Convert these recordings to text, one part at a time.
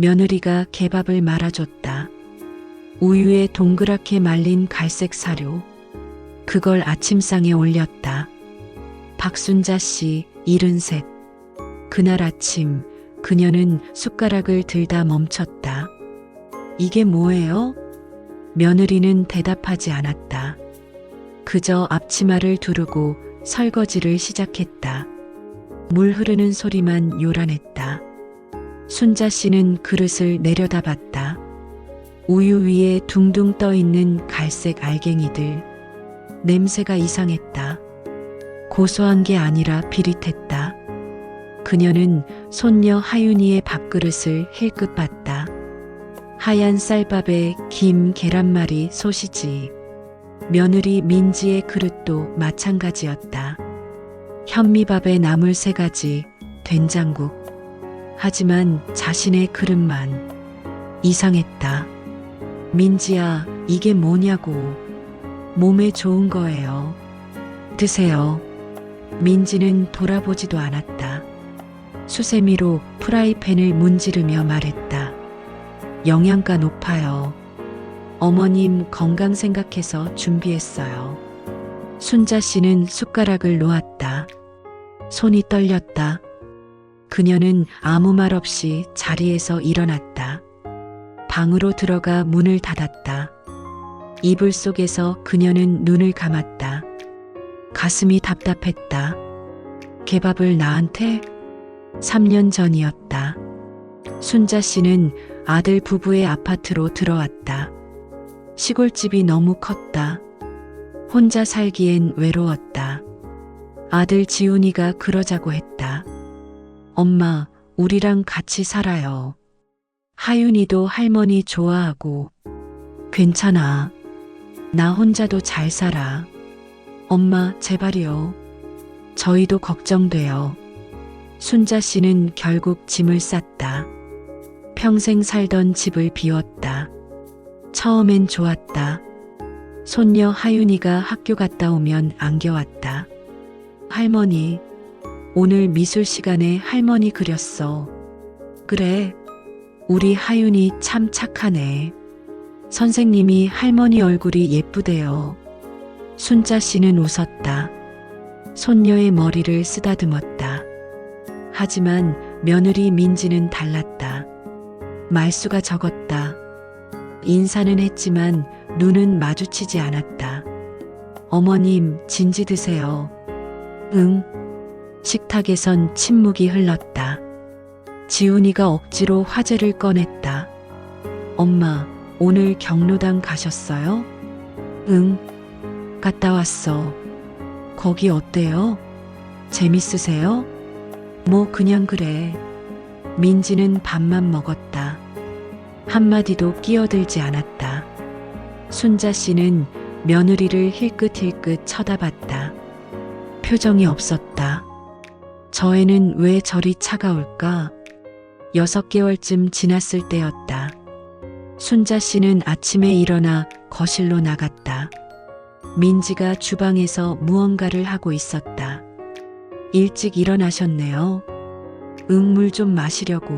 며느리가 개밥을 말아줬다. 우유에 동그랗게 말린 갈색 사료. 그걸 아침상에 올렸다. 박순자 씨 73. 그날 아침 그녀는 숟가락을 들다 멈췄다. 이게 뭐예요? 며느리는 대답하지 않았다. 그저 앞치마를 두르고 설거지를 시작했다. 물 흐르는 소리만 요란했다. 순자 씨는 그릇을 내려다봤다. 우유 위에 둥둥 떠 있는 갈색 알갱이들. 냄새가 이상했다. 고소한 게 아니라 비릿했다. 그녀는 손녀 하윤이의 밥그릇을 힐끗 봤다. 하얀 쌀밥에 김, 계란말이, 소시지. 며느리 민지의 그릇도 마찬가지였다. 현미밥에 나물 3가지, 된장국. 하지만 자신의 그릇만 이상했다. 민지야, 이게 뭐냐고. 몸에 좋은 거예요. 드세요. 민지는 돌아보지도 않았다. 수세미로 프라이팬을 문지르며 말했다. 영양가 높아요. 어머님 건강 생각해서 준비했어요. 순자 씨는 숟가락을 놓았다. 손이 떨렸다. 그녀는 아무 말 없이 자리에서 일어났다. 방으로 들어가 문을 닫았다. 이불 속에서 그녀는 눈을 감았다. 가슴이 답답했다. 개밥을 나한테? 3년 전이었다. 순자 씨는 아들 부부의 아파트로 들어왔다. 시골집이 너무 컸다. 혼자 살기엔 외로웠다. 아들 지훈이가 그러자고 했다. 엄마, 우리랑 같이 살아요. 하윤이도 할머니 좋아하고. 괜찮아. 나 혼자도 잘 살아. 엄마, 제발이요. 저희도 걱정돼요. 순자 씨는 결국 짐을 쌌다. 평생 살던 집을 비웠다. 처음엔 좋았다. 손녀 하윤이가 학교 갔다 오면 안겨왔다. 할머니, 오늘 미술 시간에 할머니 그렸어. 그래, 우리 하윤이 참 착하네. 선생님이 할머니 얼굴이 예쁘대요. 순자 씨는 웃었다. 손녀의 머리를 쓰다듬었다. 하지만 며느리 민지는 달랐다. 말수가 적었다. 인사는 했지만 눈은 마주치지 않았다. 어머님, 진지 드세요. 응. 식탁에선 침묵이 흘렀다. 지훈이가 억지로 화제를 꺼냈다. 엄마, 오늘 경로당 가셨어요? 응. 갔다 왔어. 거기 어때요? 재밌으세요? 뭐 그냥 그래. 민지는 밥만 먹었다. 한마디도 끼어들지 않았다. 순자 씨는 며느리를 힐끗힐끗 쳐다봤다. 표정이 없었다. 저 애는 왜 저리 차가울까? 6개월쯤 지났을 때였다. 순자 씨는 아침에 일어나 거실로 나갔다. 민지가 주방에서 무언가를 하고 있었다. 일찍 일어나셨네요. 응, 물 좀 마시려고.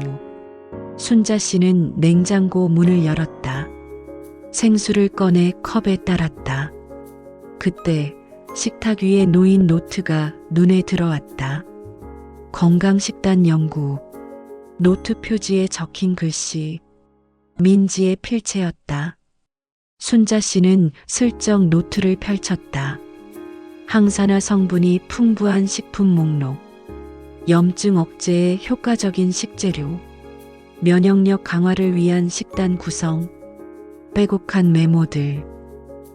순자 씨는 냉장고 문을 열었다. 생수를 꺼내 컵에 따랐다. 그때 식탁 위에 놓인 노트가 눈에 들어왔다. 건강식단 연구. 노트 표지에 적힌 글씨. 민지의 필체였다. 순자 씨는 슬쩍 노트를 펼쳤다. 항산화 성분이 풍부한 식품 목록. 염증 억제에 효과적인 식재료. 면역력 강화를 위한 식단 구성. 빼곡한 메모들.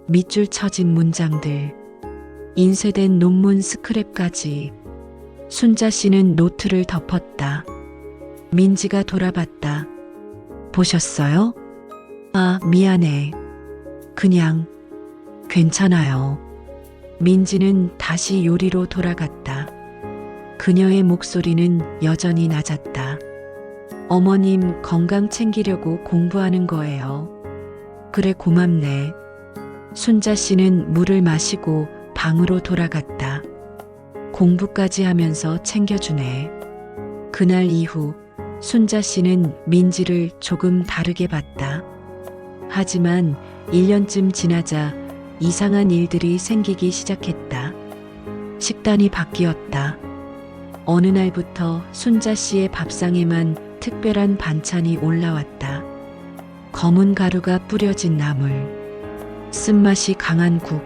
밑줄 쳐진 문장들. 인쇄된 논문 스크랩까지. 순자 씨는 노트를 덮었다. 민지가 돌아봤다. 보셨어요? 아, 미안해. 그냥. 괜찮아요. 민지는 다시 요리로 돌아갔다. 그녀의 목소리는 여전히 낮았다. 어머님 건강 챙기려고 공부하는 거예요. 그래, 고맙네. 순자 씨는 물을 마시고 방으로 돌아갔다. 공부까지 하면서 챙겨주네. 그날 이후 순자 씨는 민지를 조금 다르게 봤다. 하지만 1년쯤 지나자 이상한 일들이 생기기 시작했다. 식단이 바뀌었다. 어느 날부터 순자 씨의 밥상에만 특별한 반찬이 올라왔다. 검은 가루가 뿌려진 나물, 쓴맛이 강한 국,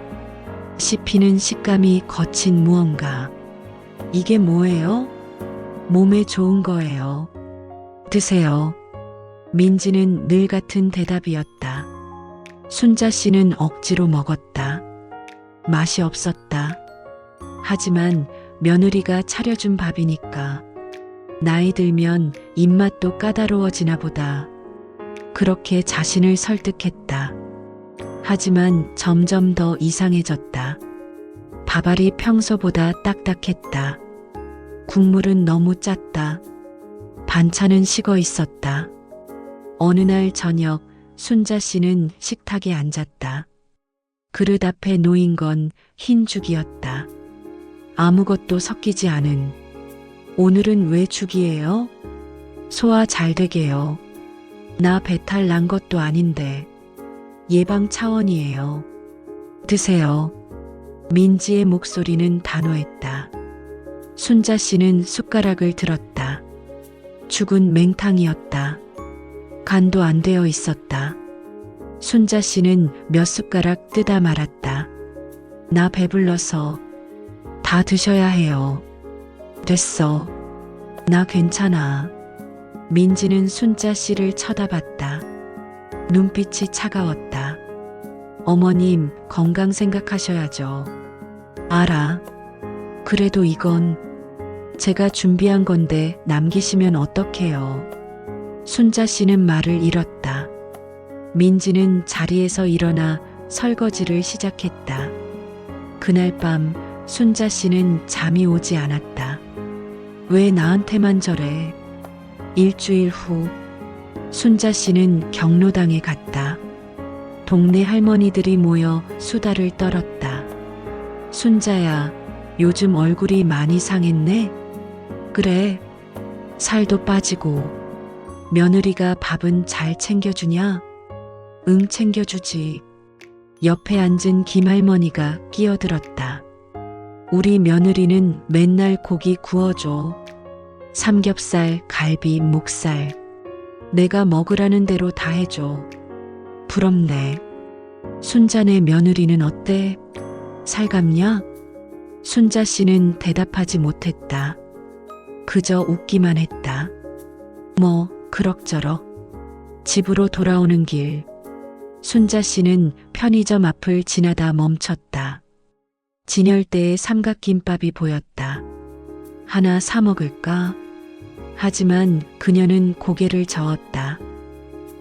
씹히는 식감이 거친 무언가. 이게 뭐예요? 몸에 좋은 거예요. 드세요. 민지는 늘 같은 대답이었다. 순자 씨는 억지로 먹었다. 맛이 없었다. 하지만 며느리가 차려준 밥이니까 나이 들면 입맛도 까다로워지나 보다. 그렇게 자신을 설득했다. 하지만 점점 더 이상해졌다. 밥알이 평소보다 딱딱했다. 국물은 너무 짰다. 반찬은 식어 있었다. 어느 날 저녁 순자 씨는 식탁에 앉았다. 그릇 앞에 놓인 건 흰 죽이었다. 아무것도 섞이지 않은. 오늘은 왜 죽이에요? 소화 잘 되게요. 나 배탈 난 것도 아닌데. 예방 차원이에요. 드세요. 민지의 목소리는 단호했다. 순자 씨는 숟가락을 들었다. 죽은 맹탕이었다. 간도 안 되어 있었다. 순자 씨는 몇 숟가락 뜨다 말았다. 나 배불러서. 다 드셔야 해요. 됐어. 나 괜찮아. 민지는 순자 씨를 쳐다봤다. 눈빛이 차가웠다. 어머님, 건강 생각하셔야죠. 알아. 그래도 이건 제가 준비한 건데 남기시면 어떡해요. 순자 씨는 말을 잃었다. 민지는 자리에서 일어나 설거지를 시작했다. 그날 밤 순자 씨는 잠이 오지 않았다. 왜 나한테만 저래? 일주일 후 순자 씨는 경로당에 갔다. 동네 할머니들이 모여 수다를 떨었다. 순자야, 요즘 얼굴이 많이 상했네? 그래. 살도 빠지고. 며느리가 밥은 잘 챙겨주냐? 응, 챙겨주지. 옆에 앉은 김할머니가 끼어들었다. 우리 며느리는 맨날 고기 구워줘. 삼겹살, 갈비, 목살. 내가 먹으라는 대로 다 해줘. 부럽네. 순자네 며느리는 어때? 살갑냐? 순자 씨는 대답하지 못했다. 그저 웃기만 했다. 뭐 그럭저럭. 집으로 돌아오는 길 순자 씨는 편의점 앞을 지나다 멈췄다. 진열대에 삼각김밥이 보였다. 하나 사 먹을까? 하지만 그녀는 고개를 저었다.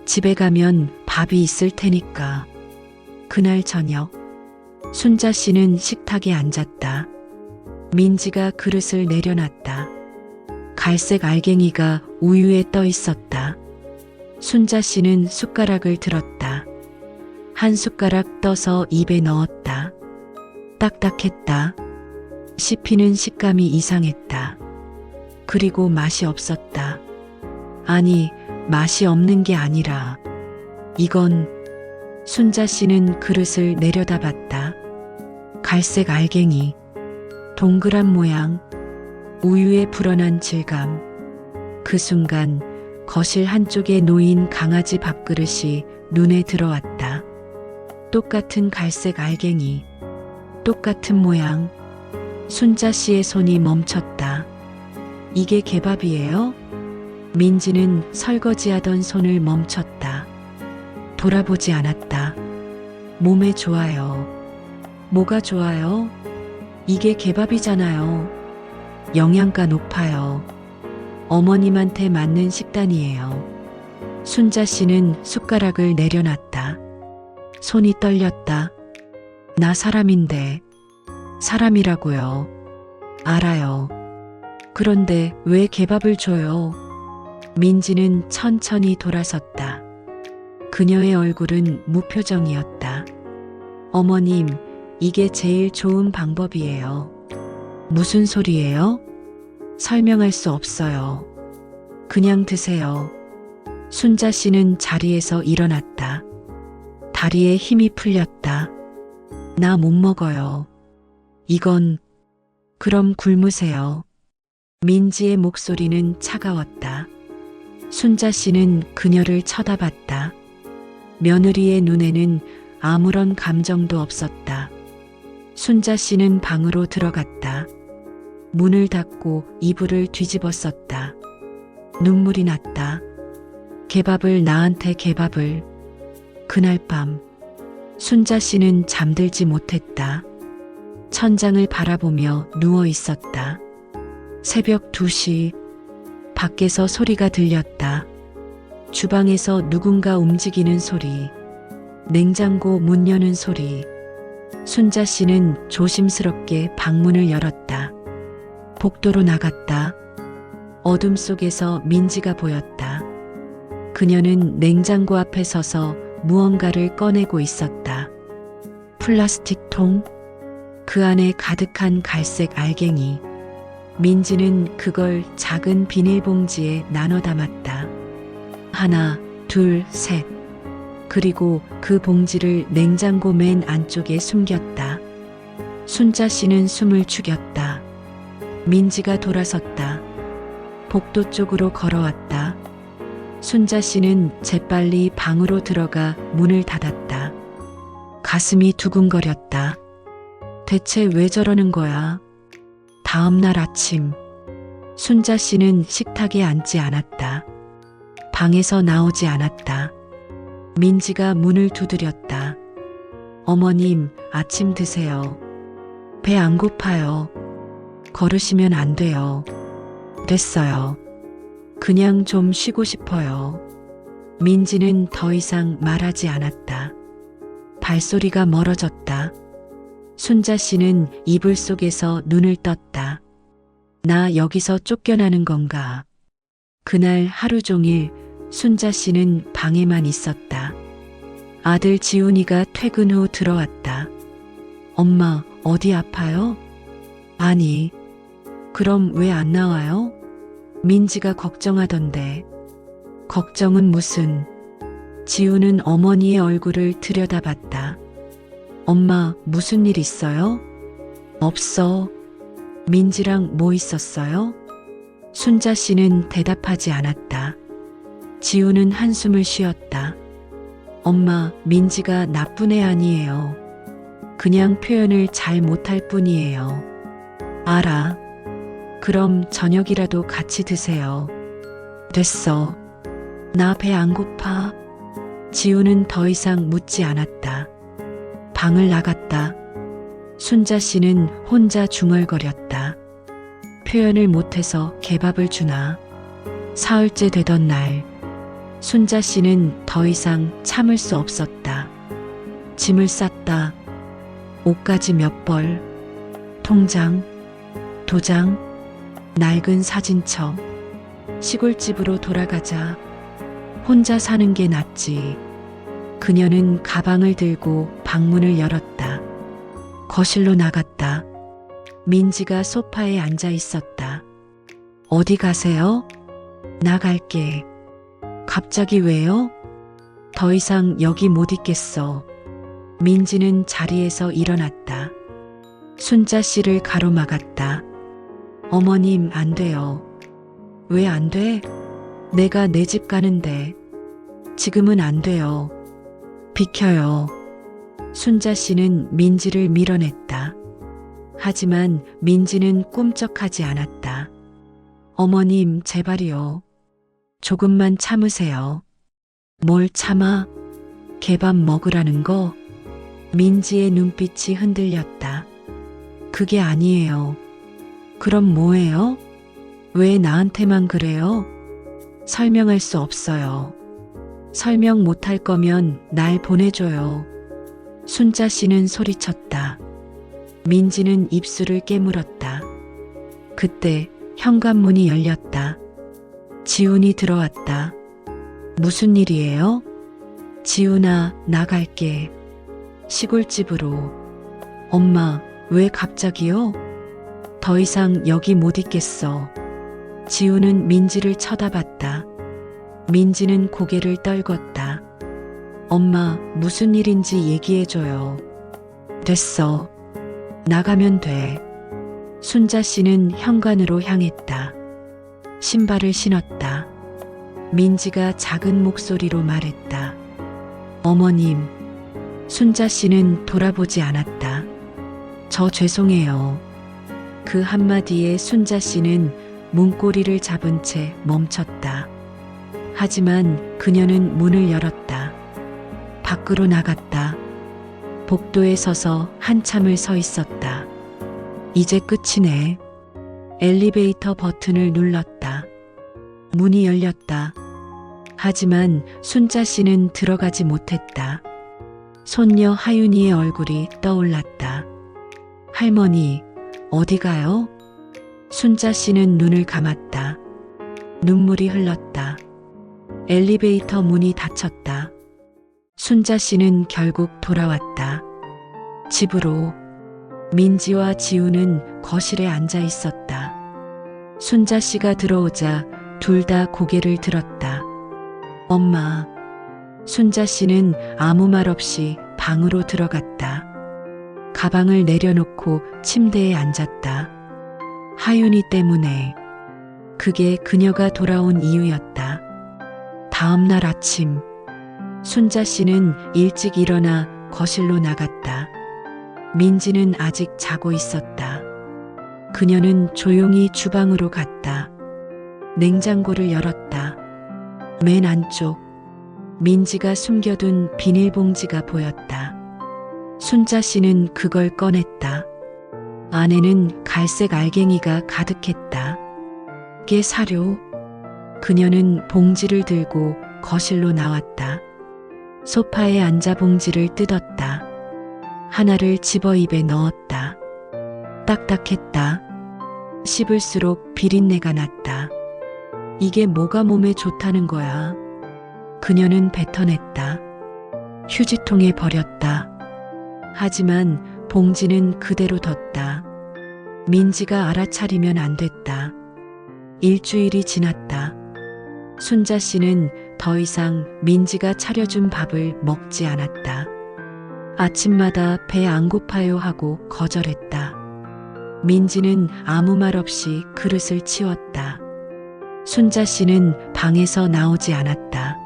집에 가면 밥이 있을 테니까. 그날 저녁 순자 씨는 식탁에 앉았다. 민지가 그릇을 내려놨다. 갈색 알갱이가 우유에 떠 있었다. 순자 씨는 숟가락을 들었다. 한 숟가락 떠서 입에 넣었다. 딱딱했다. 씹히는 식감이 이상했다. 그리고 맛이 없었다. 아니, 맛이 없는 게 아니라 이건. 순자 씨는 그릇을 내려다봤다. 갈색 알갱이, 동그란 모양, 우유에 불어난 질감. 그 순간 거실 한쪽에 놓인 강아지 밥그릇이 눈에 들어왔다. 똑같은 갈색 알갱이, 똑같은 모양. 순자 씨의 손이 멈췄다. 이게 개밥이에요? 민지는 설거지하던 손을 멈췄다. 돌아보지 않았다. 몸에 좋아요. 뭐가 좋아요? 이게 개밥이잖아요. 영양가 높아요. 어머님한테 맞는 식단이에요. 순자 씨는 숟가락을 내려놨다. 손이 떨렸다. 나 사람인데. 사람이라고요. 알아요. 그런데 왜 개밥을 줘요? 민지는 천천히 돌아섰다. 그녀의 얼굴은 무표정이었다. 어머님, 이게 제일 좋은 방법이에요. 무슨 소리예요? 설명할 수 없어요. 그냥 드세요. 순자 씨는 자리에서 일어났다. 다리에 힘이 풀렸다. 나 못 먹어요. 이건, 그럼 굶으세요. 민지의 목소리는 차가웠다. 순자 씨는 그녀를 쳐다봤다. 며느리의 눈에는 아무런 감정도 없었다. 순자 씨는 방으로 들어갔다. 문을 닫고 이불을 뒤집었었다. 눈물이 났다. 개밥을 나한테 개밥을. 그날 밤 순자 씨는 잠들지 못했다. 천장을 바라보며 누워 있었다. 새벽 2시 밖에서 소리가 들렸다. 주방에서 누군가 움직이는 소리, 냉장고 문 여는 소리. 순자 씨는 조심스럽게 방문을 열었다. 복도로 나갔다. 어둠 속에서 민지가 보였다. 그녀는 냉장고 앞에 서서 무언가를 꺼내고 있었다. 플라스틱 통, 그 안에 가득한 갈색 알갱이. 민지는 그걸 작은 비닐봉지에 나눠 담았다. 하나, 둘, 셋. 그리고 그 봉지를 냉장고 맨 안쪽에 숨겼다. 순자 씨는 숨을 죽였다. 민지가 돌아섰다. 복도 쪽으로 걸어왔다. 순자 씨는 재빨리 방으로 들어가 문을 닫았다. 가슴이 두근거렸다. 대체 왜 저러는 거야? 다음 날 아침, 순자 씨는 식탁에 앉지 않았다. 방에서 나오지 않았다. 민지가 문을 두드렸다. 어머님, 아침 드세요. 배 안 고파요. 걸으시면 안 돼요. 됐어요. 그냥 좀 쉬고 싶어요. 민지는 더 이상 말하지 않았다. 발소리가 멀어졌다. 순자 씨는 이불 속에서 눈을 떴다. 나 여기서 쫓겨나는 건가? 그날 하루 종일 순자 씨는 방에만 있었다. 아들 지훈이가 퇴근 후 들어왔다. 엄마, 어디 아파요? 아니, 그럼 왜 안 나와요? 민지가 걱정하던데. 걱정은 무슨. 지훈은 어머니의 얼굴을 들여다봤다. 엄마, 무슨 일 있어요? 없어. 민지랑 뭐 있었어요? 순자 씨는 대답하지 않았다. 지훈은 한숨을 쉬었다. 엄마, 민지가 나쁜 애 아니에요. 그냥 표현을 잘 못할 뿐이에요. 알아. 그럼 저녁이라도 같이 드세요. 됐어. 나 배 안 고파. 지훈은 더 이상 묻지 않았다. 방을 나갔다. 순자 씨는 혼자 중얼거렸다. 표현을 못해서 개밥을 주나. 사흘째 되던 날, 순자 씨는 더 이상 참을 수 없었다. 짐을 쌌다. 옷가지 몇 벌, 통장, 도장, 낡은 사진첩. 시골집으로 돌아가자. 혼자 사는 게 낫지. 그녀는 가방을 들고 방문을 열었다. 거실로 나갔다. 민지가 소파에 앉아 있었다. 어디 가세요? 나갈게. 갑자기 왜요? 더 이상 여기 못 있겠어. 민지는 자리에서 일어났다. 순자 씨를 가로막았다. 어머님, 안 돼요. 왜 안 돼? 내가 내 집 가는데. 지금은 안 돼요. 비켜요. 순자 씨는 민지를 밀어냈다. 하지만 민지는 꿈쩍하지 않았다. 어머님, 제발이요. 조금만 참으세요. 뭘 참아? 개밥 먹으라는 거? 민지의 눈빛이 흔들렸다. 그게 아니에요. 그럼 뭐예요? 왜 나한테만 그래요? 설명할 수 없어요. 설명 못할 거면 날 보내줘요. 순자 씨는 소리쳤다. 민지는 입술을 깨물었다. 그때 현관문이 열렸다. 지훈이 들어왔다. 무슨 일이에요? 지훈아, 나갈게. 시골집으로. 엄마, 왜 갑자기요? 더 이상 여기 못 있겠어. 지우는 민지를 쳐다봤다. 민지는 고개를 떨궜다. 엄마, 무슨 일인지 얘기해줘요. 됐어. 나가면 돼. 순자 씨는 현관으로 향했다. 신발을 신었다. 민지가 작은 목소리로 말했다. 어머님. 순자 씨는 돌아보지 않았다. 저 죄송해요. 그 한마디에 순자 씨는 문고리를 잡은 채 멈췄다. 하지만 그녀는 문을 열었다. 밖으로 나갔다. 복도에 서서 한참을 서 있었다. 이제 끝이네. 엘리베이터 버튼을 눌렀다. 문이 열렸다. 하지만 순자 씨는 들어가지 못했다. 손녀 하윤이의 얼굴이 떠올랐다. 할머니, 어디 가요? 순자 씨는 눈을 감았다. 눈물이 흘렀다. 엘리베이터 문이 닫혔다. 순자 씨는 결국 돌아왔다. 집으로. 민지와 지우는 거실에 앉아 있었다. 순자 씨가 들어오자 둘 다 고개를 들었다. 엄마. 순자 씨는 아무 말 없이 방으로 들어갔다. 가방을 내려놓고 침대에 앉았다. 하윤이 때문에. 그게 그녀가 돌아온 이유였다. 다음 날 아침. 순자 씨는 일찍 일어나 거실로 나갔다. 민지는 아직 자고 있었다. 그녀는 조용히 주방으로 갔다. 냉장고를 열었다. 맨 안쪽. 민지가 숨겨둔 비닐봉지가 보였다. 순자 씨는 그걸 꺼냈다. 안에는 갈색 알갱이가 가득했다. 깨 사료. 그녀는 봉지를 들고 거실로 나왔다. 소파에 앉아 봉지를 뜯었다. 하나를 집어 입에 넣었다. 딱딱했다. 씹을수록 비린내가 났다. 이게 뭐가 몸에 좋다는 거야? 그녀는 뱉어냈다. 휴지통에 버렸다. 하지만 봉지는 그대로 뒀다. 민지가 알아차리면 안 됐다. 일주일이 지났다. 순자 씨는 더 이상 민지가 차려준 밥을 먹지 않았다. 아침마다 배 안 고파요 하고 거절했다. 민지는 아무 말 없이 그릇을 치웠다. 순자 씨는 방에서 나오지 않았다.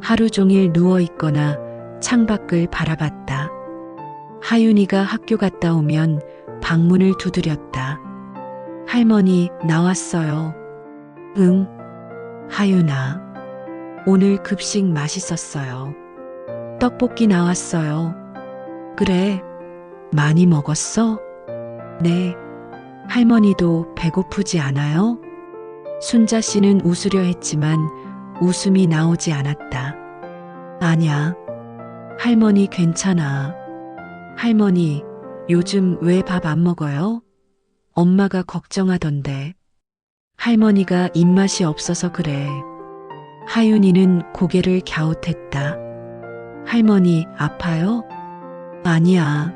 하루 종일 누워 있거나 창밖을 바라봤다. 하윤이가 학교 갔다 오면 방문을 두드렸다. 할머니, 나왔어요. 응. 하윤아, 오늘 급식 맛있었어요. 떡볶이 나왔어요. 그래, 많이 먹었어? 네. 할머니도 배고프지 않아요? 순자 씨는 웃으려 했지만 웃음이 나오지 않았다. 아냐, 할머니 괜찮아. 할머니, 요즘 왜 밥 안 먹어요? 엄마가 걱정하던데. 할머니가 입맛이 없어서 그래. 하윤이는 고개를 갸웃했다. 할머니, 아파요? 아니야.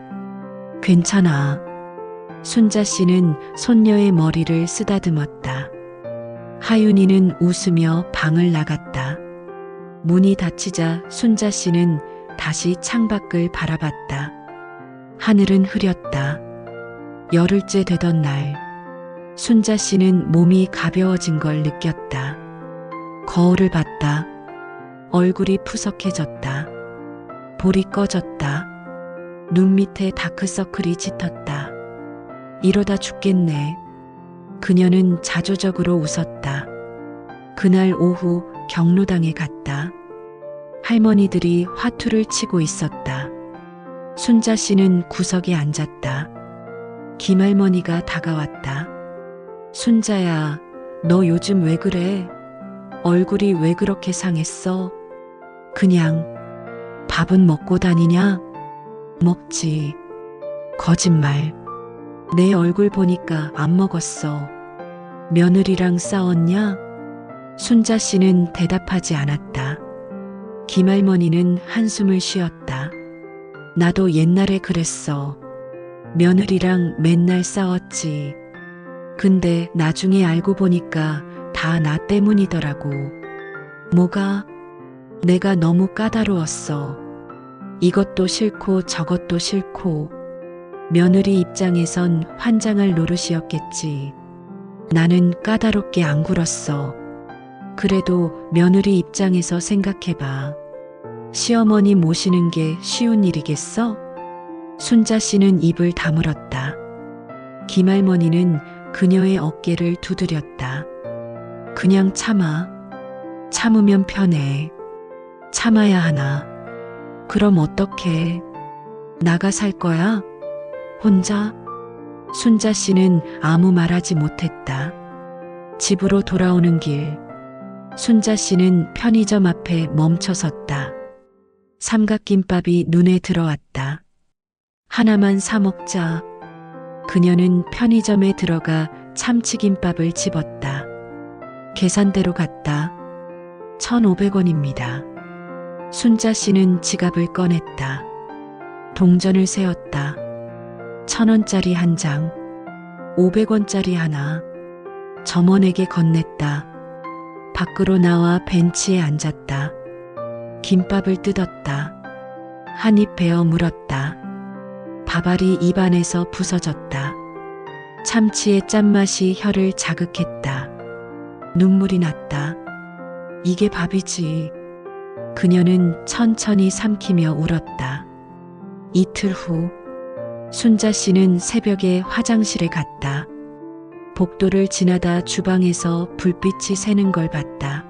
괜찮아. 순자 씨는 손녀의 머리를 쓰다듬었다. 하윤이는 웃으며 방을 나갔다. 문이 닫히자 순자 씨는 다시 창밖을 바라봤다. 하늘은 흐렸다. 열흘째 되던 날, 순자 씨는 몸이 가벼워진 걸 느꼈다. 거울을 봤다. 얼굴이 푸석해졌다. 볼이 꺼졌다. 눈 밑에 다크서클이 짙었다. 이러다 죽겠네. 그녀는 자조적으로 웃었다. 그날 오후 경로당에 갔다. 할머니들이 화투를 치고 있었다. 순자 씨는 구석에 앉았다. 김할머니가 다가왔다. 순자야, 너 요즘 왜 그래? 얼굴이 왜 그렇게 상했어? 그냥 밥은 먹고 다니냐? 먹지. 거짓말. 내 얼굴 보니까 안 먹었어. 며느리랑 싸웠냐? 순자 씨는 대답하지 않았다. 김할머니는 한숨을 쉬었다. 나도 옛날에 그랬어. 며느리랑 맨날 싸웠지. 근데 나중에 알고 보니까 다 나 때문이더라고. 뭐가? 내가 너무 까다로웠어. 이것도 싫고 저것도 싫고. 며느리 입장에선 환장할 노릇이었겠지. 나는 까다롭게 안 굴었어. 그래도 며느리 입장에서 생각해봐. 시어머니 모시는 게 쉬운 일이겠어? 순자 씨는 입을 다물었다. 김할머니는 그녀의 어깨를 두드렸다. 그냥 참아. 참으면 편해. 참아야 하나. 그럼 어떡해? 나가 살 거야? 혼자? 순자 씨는 아무 말하지 못했다. 집으로 돌아오는 길, 순자 씨는 편의점 앞에 멈춰섰다. 삼각김밥이 눈에 들어왔다. 하나만 사 먹자. 그녀는 편의점에 들어가 참치김밥을 집었다. 계산대로 갔다. 1,500원입니다. 순자 씨는 지갑을 꺼냈다. 동전을 세었다. 1,000원짜리 한 장, 500원짜리 하나. 점원에게 건넸다. 밖으로 나와 벤치에 앉았다. 김밥을 뜯었다. 한 입 베어 물었다. 밥알이 입안에서 부서졌다. 참치의 짠맛이 혀를 자극했다. 눈물이 났다. 이게 밥이지. 그녀는 천천히 삼키며 울었다. 이틀 후, 순자 씨는 새벽에 화장실에 갔다. 복도를 지나다 주방에서 불빛이 새는 걸 봤다.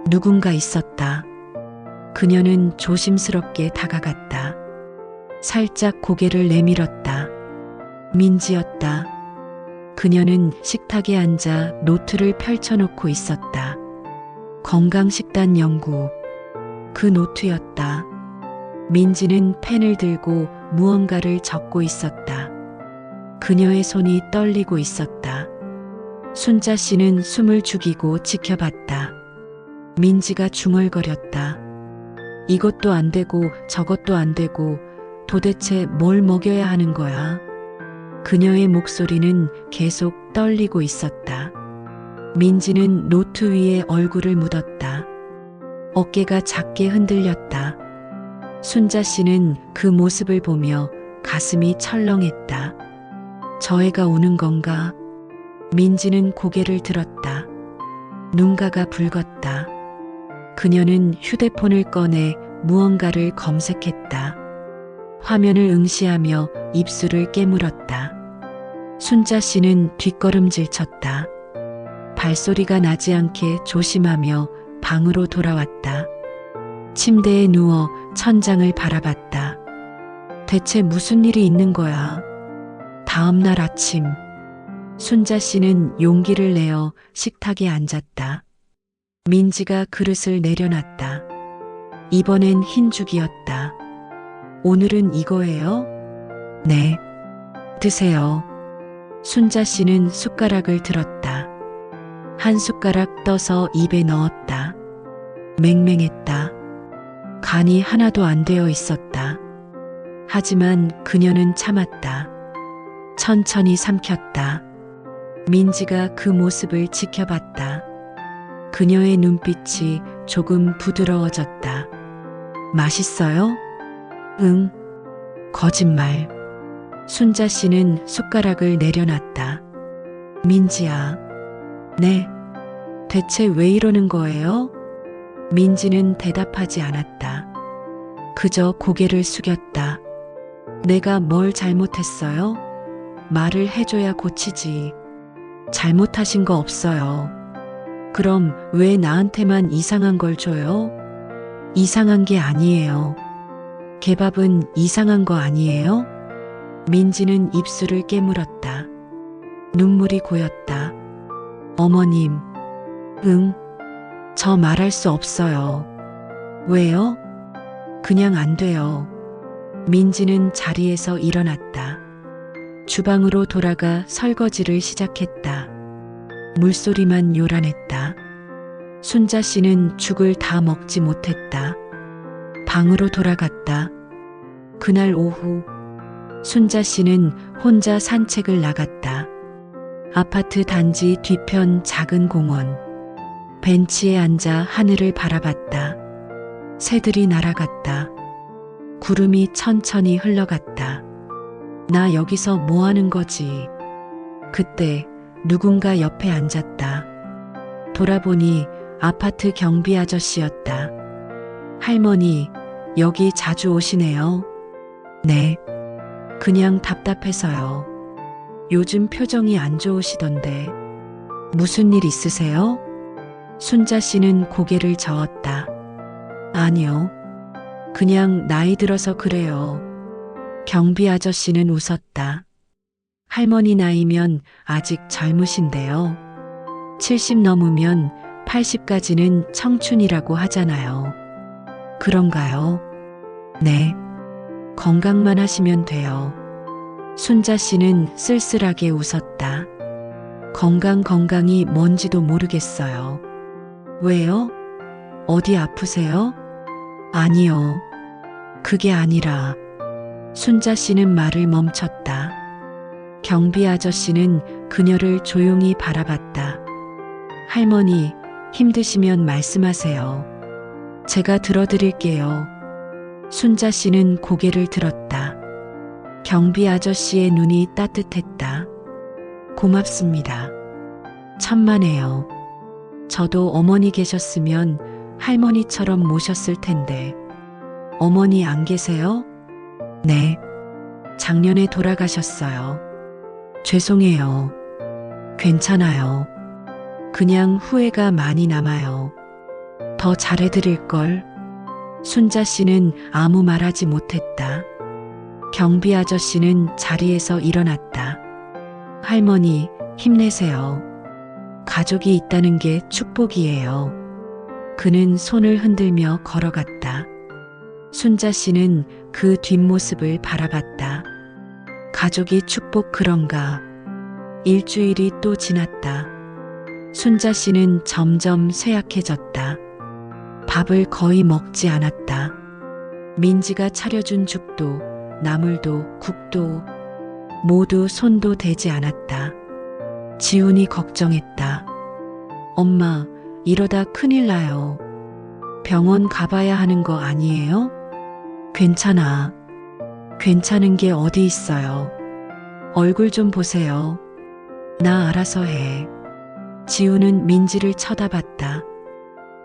누군가 있었다. 그녀는 조심스럽게 다가갔다. 살짝 고개를 내밀었다. 민지였다. 그녀는 식탁에 앉아 노트를 펼쳐놓고 있었다. 건강식단 연구. 그 노트였다. 민지는 펜을 들고 무언가를 적고 있었다. 그녀의 손이 떨리고 있었다. 순자 씨는 숨을 죽이고 지켜봤다. 민지가 중얼거렸다. 이것도 안 되고 저것도 안 되고 도대체 뭘 먹여야 하는 거야? 그녀의 목소리는 계속 떨리고 있었다. 민지는 노트 위에 얼굴을 묻었다. 어깨가 작게 흔들렸다. 순자 씨는 그 모습을 보며 가슴이 철렁했다. 저 애가 우는 건가? 민지는 고개를 들었다. 눈가가 붉었다. 그녀는 휴대폰을 꺼내 무언가를 검색했다. 화면을 응시하며 입술을 깨물었다. 순자 씨는 뒷걸음질 쳤다. 발소리가 나지 않게 조심하며 방으로 돌아왔다. 침대에 누워 천장을 바라봤다. 대체 무슨 일이 있는 거야? 다음 날 아침, 순자 씨는 용기를 내어 식탁에 앉았다. 민지가 그릇을 내려놨다. 이번엔 흰죽이었다. 오늘은 이거예요? 네. 드세요. 순자 씨는 숟가락을 들었다. 한 숟가락 떠서 입에 넣었다. 맹맹했다. 간이 하나도 안 되어 있었다. 하지만 그녀는 참았다. 천천히 삼켰다. 민지가 그 모습을 지켜봤다. 그녀의 눈빛이 조금 부드러워졌다. 맛있어요? 응. 거짓말. 순자 씨는 숟가락을 내려놨다. 민지야. 네. 대체 왜 이러는 거예요? 민지는 대답하지 않았다. 그저 고개를 숙였다. 내가 뭘 잘못했어요? 말을 해줘야 고치지. 잘못하신 거 없어요. 그럼 왜 나한테만 이상한 걸 줘요? 이상한 게 아니에요. 개밥은 이상한 거 아니에요? 민지는 입술을 깨물었다. 눈물이 고였다. 어머님. 응. 저 말할 수 없어요. 왜요? 그냥 안 돼요. 민지는 자리에서 일어났다. 주방으로 돌아가 설거지를 시작했다. 물소리만 요란했다. 순자 씨는 죽을 다 먹지 못했다. 방으로 돌아갔다. 그날 오후, 순자 씨는 혼자 산책을 나갔다. 아파트 단지 뒤편 작은 공원. 벤치에 앉아 하늘을 바라봤다. 새들이 날아갔다. 구름이 천천히 흘러갔다. 나 여기서 뭐 하는 거지? 그때 누군가 옆에 앉았다. 돌아보니 아파트 경비 아저씨였다. 할머니, 여기 자주 오시네요. 네. 그냥 답답해서요. 요즘 표정이 안 좋으시던데. 무슨 일 있으세요? 순자 씨는 고개를 저었다. 아니요. 그냥 나이 들어서 그래요. 경비 아저씨는 웃었다. 할머니 나이면 아직 젊으신데요. 70 넘으면 80까지는 청춘이라고 하잖아요. 그런가요? 네. 건강만 하시면 돼요. 순자 씨는 쓸쓸하게 웃었다. 건강이 뭔지도 모르겠어요. 왜요? 어디 아프세요? 아니요. 그게 아니라. 순자 씨는 말을 멈췄다. 경비 아저씨는 그녀를 조용히 바라봤다. 할머니, 힘드시면 말씀하세요. 제가 들어드릴게요. 순자 씨는 고개를 들었다. 경비 아저씨의 눈이 따뜻했다. 고맙습니다. 천만에요. 저도 어머니 계셨으면 할머니처럼 모셨을 텐데. 어머니 안 계세요? 네. 작년에 돌아가셨어요. 죄송해요. 괜찮아요. 그냥 후회가 많이 남아요. 더 잘해드릴걸. 순자 씨는 아무 말하지 못했다. 경비 아저씨는 자리에서 일어났다. 할머니, 힘내세요. 가족이 있다는 게 축복이에요. 그는 손을 흔들며 걸어갔다. 순자 씨는 그 뒷모습을 바라봤다. 가족이 축복 그런가. 일주일이 또 지났다. 순자 씨는 점점 쇠약해졌다. 밥을 거의 먹지 않았다. 민지가 차려준 죽도, 나물도, 국도 모두 손도 대지 않았다. 지훈이 걱정했다. 엄마, 이러다 큰일 나요. 병원 가봐야 하는 거 아니에요? 괜찮아. 괜찮은 게 어디 있어요. 얼굴 좀 보세요. 나 알아서 해. 지훈은 민지를 쳐다봤다.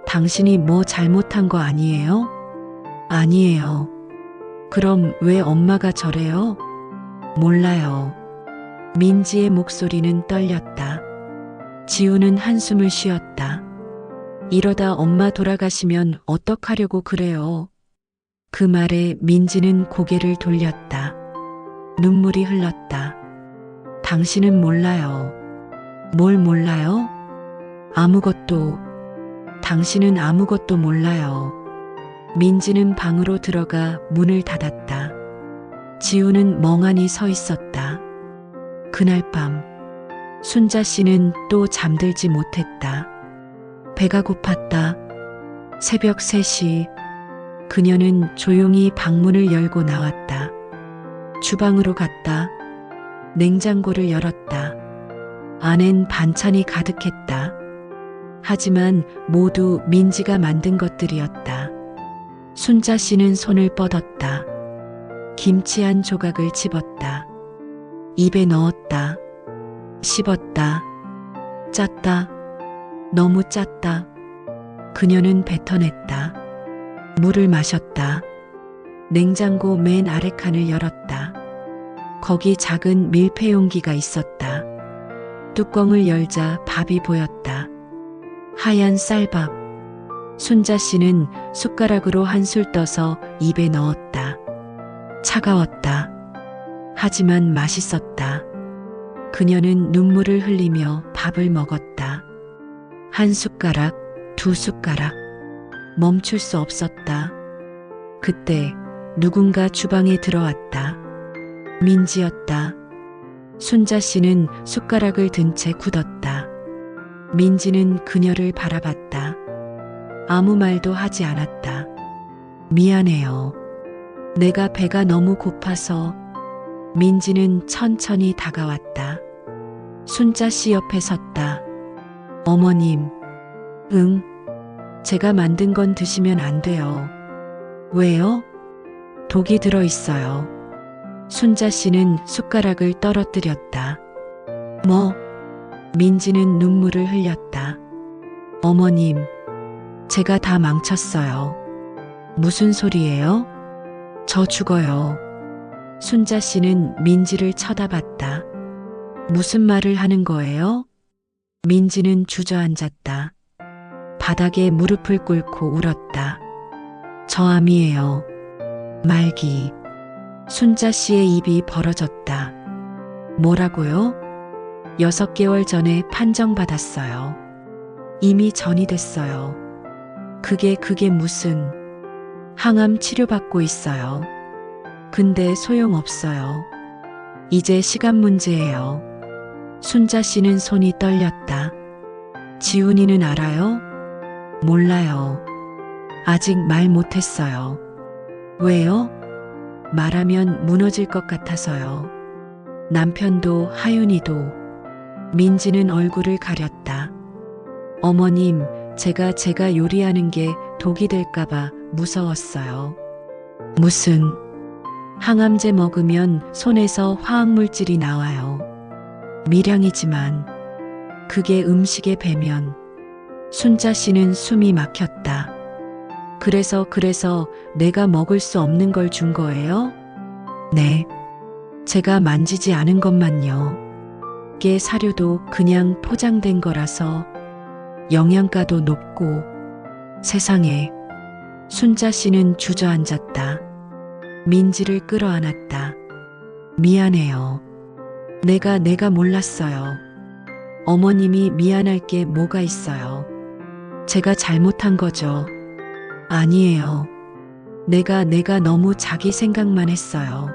당신이 뭐 잘못한 거 아니에요? 아니에요. 그럼 왜 엄마가 저래요? 몰라요. 민지의 목소리는 떨렸다. 지훈은 한숨을 쉬었다. 이러다 엄마 돌아가시면 어떡하려고 그래요? 그 말에 민지는 고개를 돌렸다. 눈물이 흘렀다. 당신은 몰라요. 뭘 몰라요? 아무것도. 당신은 아무것도 몰라요. 민지는 방으로 들어가 문을 닫았다. 지훈은 멍하니 서 있었다. 그날 밤 순자 씨는 또 잠들지 못했다. 배가 고팠다. 새벽 3시 그녀는 조용히 방문을 열고 나왔다. 주방으로 갔다. 냉장고를 열었다. 안엔 반찬이 가득했다. 하지만 모두 민지가 만든 것들이었다. 순자 씨는 손을 뻗었다. 김치 한 조각을 집었다. 입에 넣었다. 씹었다. 짰다. 너무 짰다. 그녀는 뱉어냈다. 물을 마셨다. 냉장고 맨 아래 칸을 열었다. 거기 작은 밀폐 용기가 있었다. 뚜껑을 열자 밥이 보였다. 하얀 쌀밥. 순자 씨는 숟가락으로 한술 떠서 입에 넣었다. 차가웠다. 하지만 맛있었다. 그녀는 눈물을 흘리며 밥을 먹었다. 한 숟가락, 두 숟가락. 멈출 수 없었다. 그때 누군가 주방에 들어왔다. 민지였다. 순자 씨는 숟가락을 든 채 굳었다. 민지는 그녀를 바라봤다. 아무 말도 하지 않았다. 미안해요. 내가 배가 너무 고파서. 민지는 천천히 다가왔다. 순자 씨 옆에 섰다. 어머님, 응, 제가 만든 건 드시면 안 돼요. 왜요? 독이 들어 있어요. 순자 씨는 숟가락을 떨어뜨렸다. 뭐? 민지는 눈물을 흘렸다. 어머님, 제가 다 망쳤어요. 무슨 소리예요? 저 죽어요. 순자 씨는 민지를 쳐다봤다. 무슨 말을 하는 거예요? 민지는 주저앉았다. 바닥에 무릎을 꿇고 울었다. 저 암이에요. 말기. 순자 씨의 입이 벌어졌다. 뭐라고요? 6개월 전에 판정받았어요. 이미 전이 됐어요. 그게 무슨. 항암 치료받고 있어요. 근데 소용없어요. 이제 시간 문제예요. 순자 씨는 손이 떨렸다. 지훈이는 알아요? 몰라요. 아직 말 못했어요. 왜요? 말하면 무너질 것 같아서요. 남편도 하윤이도. 민지는 얼굴을 가렸다. 어머님, 제가 요리하는 게 독이 될까봐 무서웠어요. 무슨. 항암제 먹으면 손에서 화학물질이 나와요. 미량이지만 그게 음식에 배면. 순자 씨는 숨이 막혔다. 그래서 내가 먹을 수 없는 걸 준 거예요? 네. 제가 만지지 않은 것만요. 깨 사료도 그냥 포장된 거라서 영양가도 높고. 세상에. 순자 씨는 주저앉았다. 민지를 끌어안았다. 미안해요. 내가 몰랐어요. 어머님이 미안할 게 뭐가 있어요. 제가 잘못한 거죠. 아니에요. 내가 너무 자기 생각만 했어요.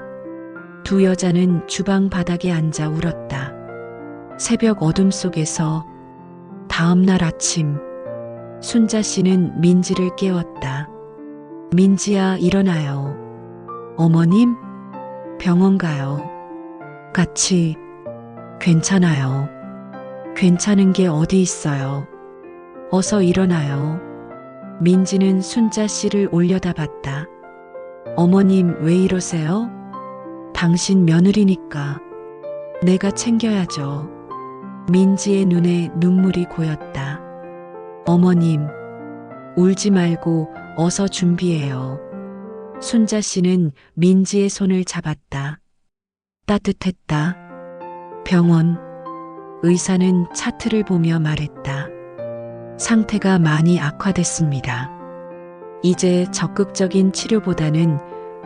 두 여자는 주방 바닥에 앉아 울었다. 새벽 어둠 속에서. 다음 날 아침. 순자 씨는 민지를 깨웠다. 민지야, 일어나요. 어머님? 병원 가요. 같이. 괜찮아요. 괜찮은 게 어디 있어요. 어서 일어나요. 민지는 순자 씨를 올려다봤다. 어머님, 왜 이러세요? 당신 며느리니까. 내가 챙겨야죠. 민지의 눈에 눈물이 고였다. 어머님, 울지 말고 어서 준비해요. 순자 씨는 민지의 손을 잡았다. 따뜻했다. 병원. 의사는 차트를 보며 말했다. 상태가 많이 악화됐습니다. 이제 적극적인 치료보다는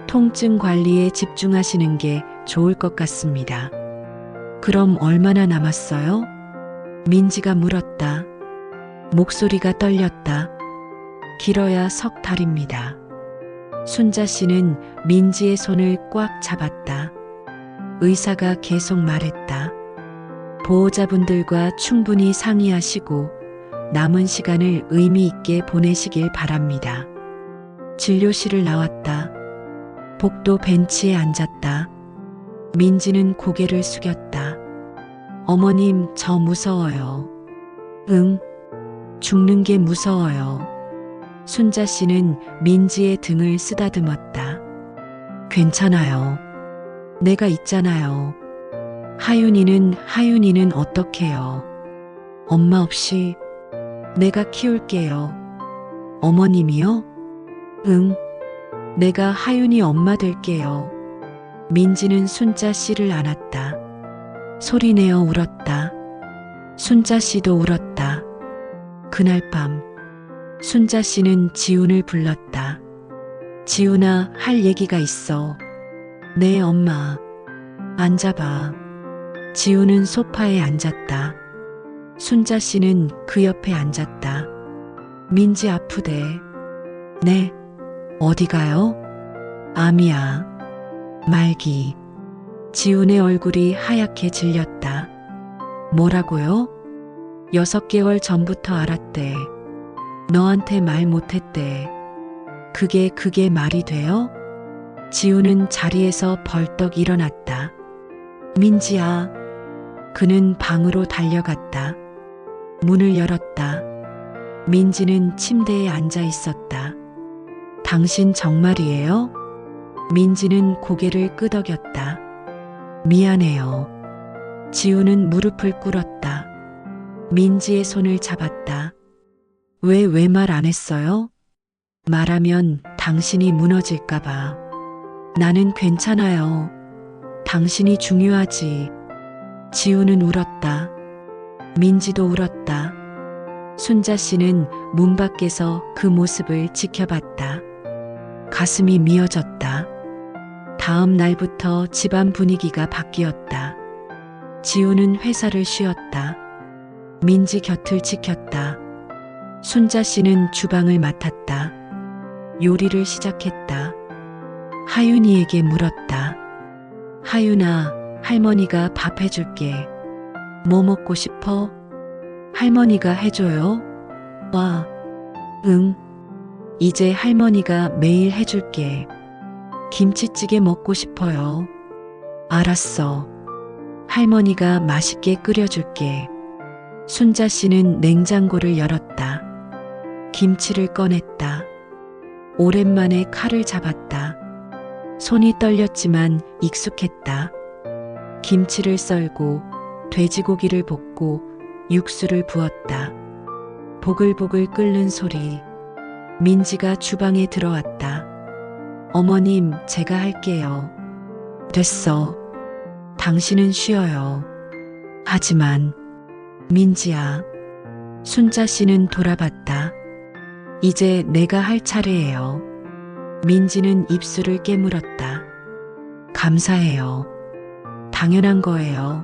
통증 관리에 집중하시는 게 좋을 것 같습니다. 그럼 얼마나 남았어요? 민지가 물었다. 목소리가 떨렸다. 길어야 석 달입니다. 순자 씨는 민지의 손을 꽉 잡았다. 의사가 계속 말했다. 보호자분들과 충분히 상의하시고 남은 시간을 의미 있게 보내시길 바랍니다. 진료실을 나왔다. 복도 벤치에 앉았다. 민지는 고개를 숙였다. 어머님, 저 무서워요. 응, 죽는 게 무서워요. 순자 씨는 민지의 등을 쓰다듬었다. 괜찮아요. 내가 있잖아요. 하윤이는 어떡해요? 엄마 없이 내가 키울게요. 어머님이요? 응, 내가 하윤이 엄마 될게요. 민지는 순자 씨를 안았다. 소리내어 울었다. 순자 씨도 울었다. 그날 밤 순자 씨는 지훈을 불렀다. 지훈아, 할 얘기가 있어. 네, 엄마. 앉아봐. 지훈은 소파에 앉았다. 순자 씨는 그 옆에 앉았다. 민지 아프대. 네. 어디 가요? 암이야. 말기. 지훈의 얼굴이 하얗게 질렸다. 뭐라고요? 6개월 전부터 알았대. 너한테 말 못했대. 그게 말이 돼요? 지훈은 자리에서 벌떡 일어났다. 민지야. 그는 방으로 달려갔다. 문을 열었다. 민지는 침대에 앉아 있었다. 당신 정말이에요? 민지는 고개를 끄덕였다. 미안해요. 지우는 무릎을 꿇었다. 민지의 손을 잡았다. 왜 말 안 했어요? 말하면 당신이 무너질까봐. 나는 괜찮아요. 당신이 중요하지. 지우는 울었다. 민지도 울었다. 순자 씨는 문 밖에서 그 모습을 지켜봤다. 가슴이 미어졌다. 다음 날부터 집안 분위기가 바뀌었다. 지우는 회사를 쉬었다. 민지 곁을 지켰다. 순자 씨는 주방을 맡았다. 요리를 시작했다. 하윤이에게 물었다. 하윤아, 할머니가 밥 해줄게. 뭐 먹고 싶어? 할머니가 해줘요? 와, 응. 이제 할머니가 매일 해줄게. 김치찌개 먹고 싶어요. 알았어. 할머니가 맛있게 끓여줄게. 순자 씨는 냉장고를 열었다. 김치를 꺼냈다. 오랜만에 칼을 잡았다. 손이 떨렸지만 익숙했다. 김치를 썰고 돼지고기를 볶고 육수를 부었다. 보글보글 끓는 소리. 민지가 주방에 들어왔다. 어머님, 제가 할게요. 됐어. 당신은 쉬어요. 하지만 민지야. 순자 씨는 돌아봤다. 이제 내가 할 차례예요. 민지는 입술을 깨물었다. 감사해요. 당연한 거예요.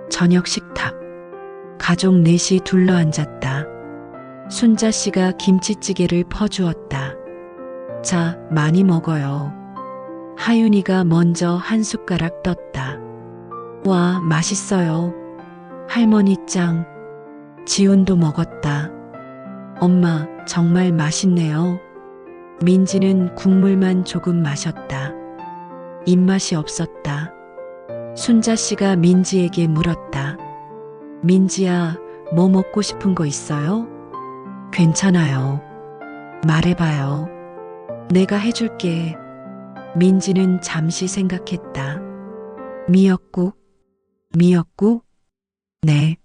저녁 식탁. 가족 넷이 둘러앉았다. 순자 씨가 김치찌개를 퍼주었다. 자, 많이 먹어요. 하윤이가 먼저 한 숟가락 떴다. 와, 맛있어요. 할머니 짱. 지훈도 먹었다. 엄마, 정말 맛있네요. 민지는 국물만 조금 마셨다. 입맛이 없었다. 순자 씨가 민지에게 물었다. 민지야, 뭐 먹고 싶은 거 있어요? 괜찮아요. 말해봐요. 내가 해줄게. 민지는 잠시 생각했다. 미역국? 미역국? 네.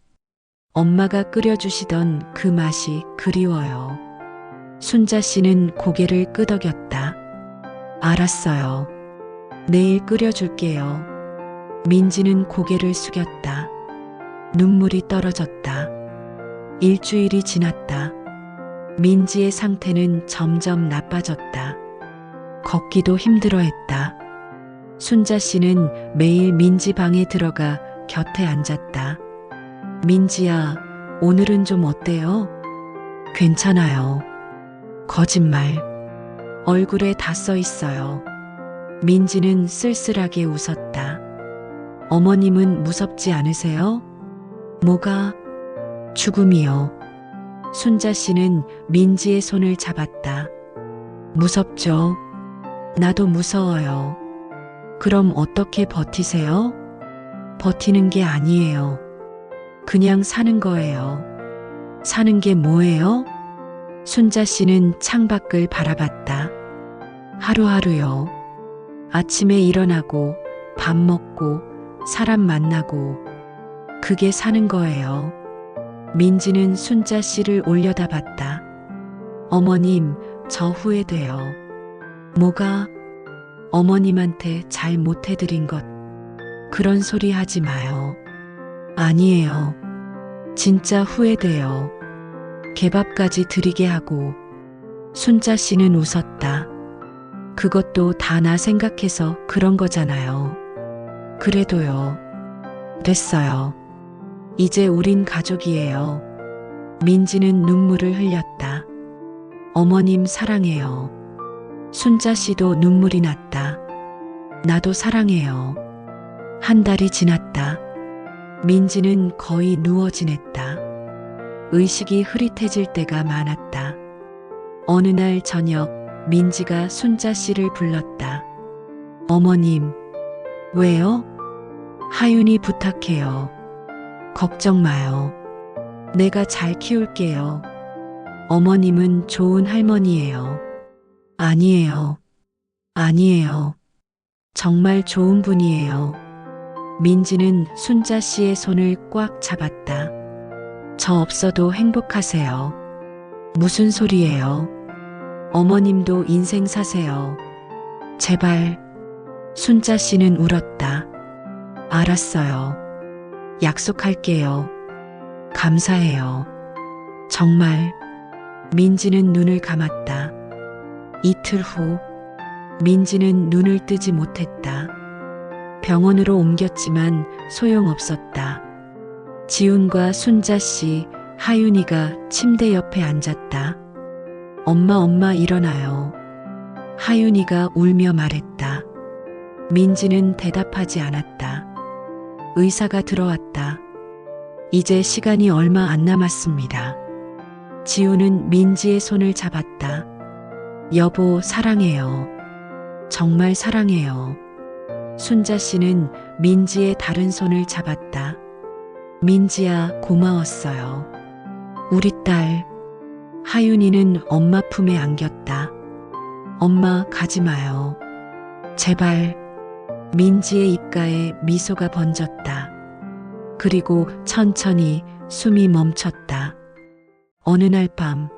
엄마가 끓여주시던 그 맛이 그리워요. 순자 씨는 고개를 끄덕였다. 알았어요. 내일 끓여줄게요. 민지는 고개를 숙였다. 눈물이 떨어졌다. 일주일이 지났다. 민지의 상태는 점점 나빠졌다. 걷기도 힘들어했다. 순자 씨는 매일 민지 방에 들어가 곁에 앉았다. 민지야, 오늘은 좀 어때요? 괜찮아요. 거짓말. 얼굴에 다 써 있어요. 민지는 쓸쓸하게 웃었다. 어머님은 무섭지 않으세요? 뭐가? 죽음이요. 순자 씨는 민지의 손을 잡았다. 무섭죠? 나도 무서워요. 그럼 어떻게 버티세요? 버티는 게 아니에요. 그냥 사는 거예요. 사는 게 뭐예요? 순자 씨는 창밖을 바라봤다. 하루하루요. 아침에 일어나고 밥 먹고 사람 만나고 그게 사는 거예요. 민지는 순자 씨를 올려다봤다. 어머님, 저 후회돼요. 뭐가? 어머님한테 잘 못해드린 것. 그런 소리 하지 마요. 아니에요. 진짜 후회돼요. 개밥까지 드리게 하고. 순자 씨는 웃었다. 그것도 다 나 생각해서 그런 거잖아요. 그래도요. 됐어요. 이제 우린 가족이에요. 민지는 눈물을 흘렸다. 어머님 사랑해요. 순자 씨도 눈물이 났다. 나도 사랑해요. 한 달이 지났다. 민지는 거의 누워 지냈다. 의식이 흐릿해질 때가 많았다. 어느 날 저녁 민지가 순자 씨를 불렀다. 어머님. 왜요? 하윤이 부탁해요. 걱정 마요. 내가 잘 키울게요. 어머님은 좋은 할머니예요. 아니에요. 아니에요. 정말 좋은 분이에요. 민지는 순자 씨의 손을 꽉 잡았다. 저 없어도 행복하세요. 무슨 소리예요? 어머님도 인생 사세요. 제발. 순자 씨는 울었다. 알았어요. 약속할게요. 감사해요. 정말. 민지는 눈을 감았다. 이틀 후, 민지는 눈을 뜨지 못했다. 병원으로 옮겼지만 소용없었다. 지훈과 순자 씨, 하윤이가 침대 옆에 앉았다. 엄마 일어나요. 하윤이가 울며 말했다. 민지는 대답하지 않았다. 의사가 들어왔다. 이제 시간이 얼마 안 남았습니다. 지훈은 민지의 손을 잡았다. 여보, 사랑해요. 정말 사랑해요. 순자 씨는 민지의 다른 손을 잡았다. 민지야, 고마웠어요. 우리 딸. 하윤이는 엄마 품에 안겼다. 엄마, 가지 마요. 제발. 민지의 입가에 미소가 번졌다. 그리고 천천히 숨이 멈췄다. 어느 날 밤,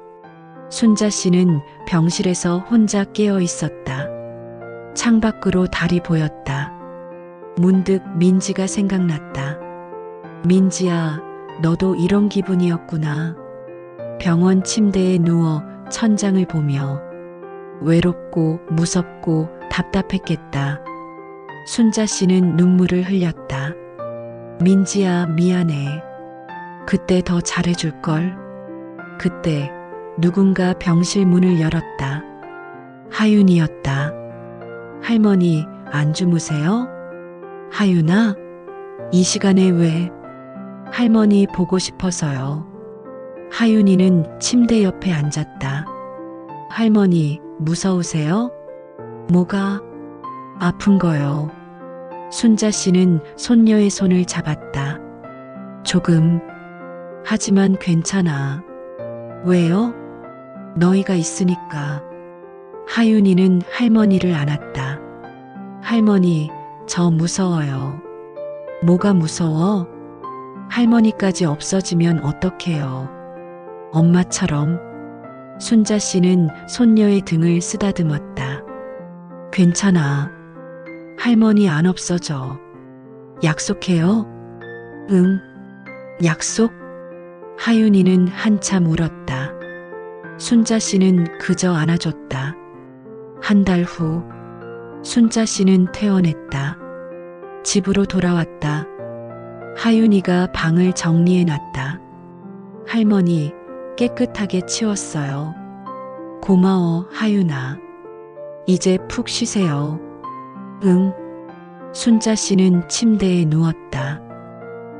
순자 씨는 병실에서 혼자 깨어 있었다. 창밖으로 달이 보였다. 문득 민지가 생각났다. 민지야, 너도 이런 기분이었구나. 병원 침대에 누워 천장을 보며 외롭고 무섭고 답답했겠다. 순자 씨는 눈물을 흘렸다. 민지야, 미안해. 그때 더 잘해줄걸. 그때 누군가 병실 문을 열었다. 하윤이었다. 할머니, 안 주무세요? 하윤아? 이 시간에 왜? 할머니 보고 싶어서요. 하윤이는 침대 옆에 앉았다. 할머니, 무서우세요? 뭐가? 아픈 거요. 순자 씨는 손녀의 손을 잡았다. 조금. 하지만 괜찮아. 왜요? 너희가 있으니까. 하윤이는 할머니를 안았다. 할머니, 저 무서워요. 뭐가 무서워? 할머니까지 없어지면 어떡해요? 엄마처럼. 순자 씨는 손녀의 등을 쓰다듬었다. 괜찮아. 할머니 안 없어져. 약속해요? 응. 약속? 하윤이는 한참 울었다. 순자 씨는 그저 안아줬다. 한 달 후, 순자 씨는 퇴원했다. 집으로 돌아왔다. 하윤이가 방을 정리해놨다. 할머니, 깨끗하게 치웠어요. 고마워, 하윤아. 이제 푹 쉬세요. 응. 순자 씨는 침대에 누웠다.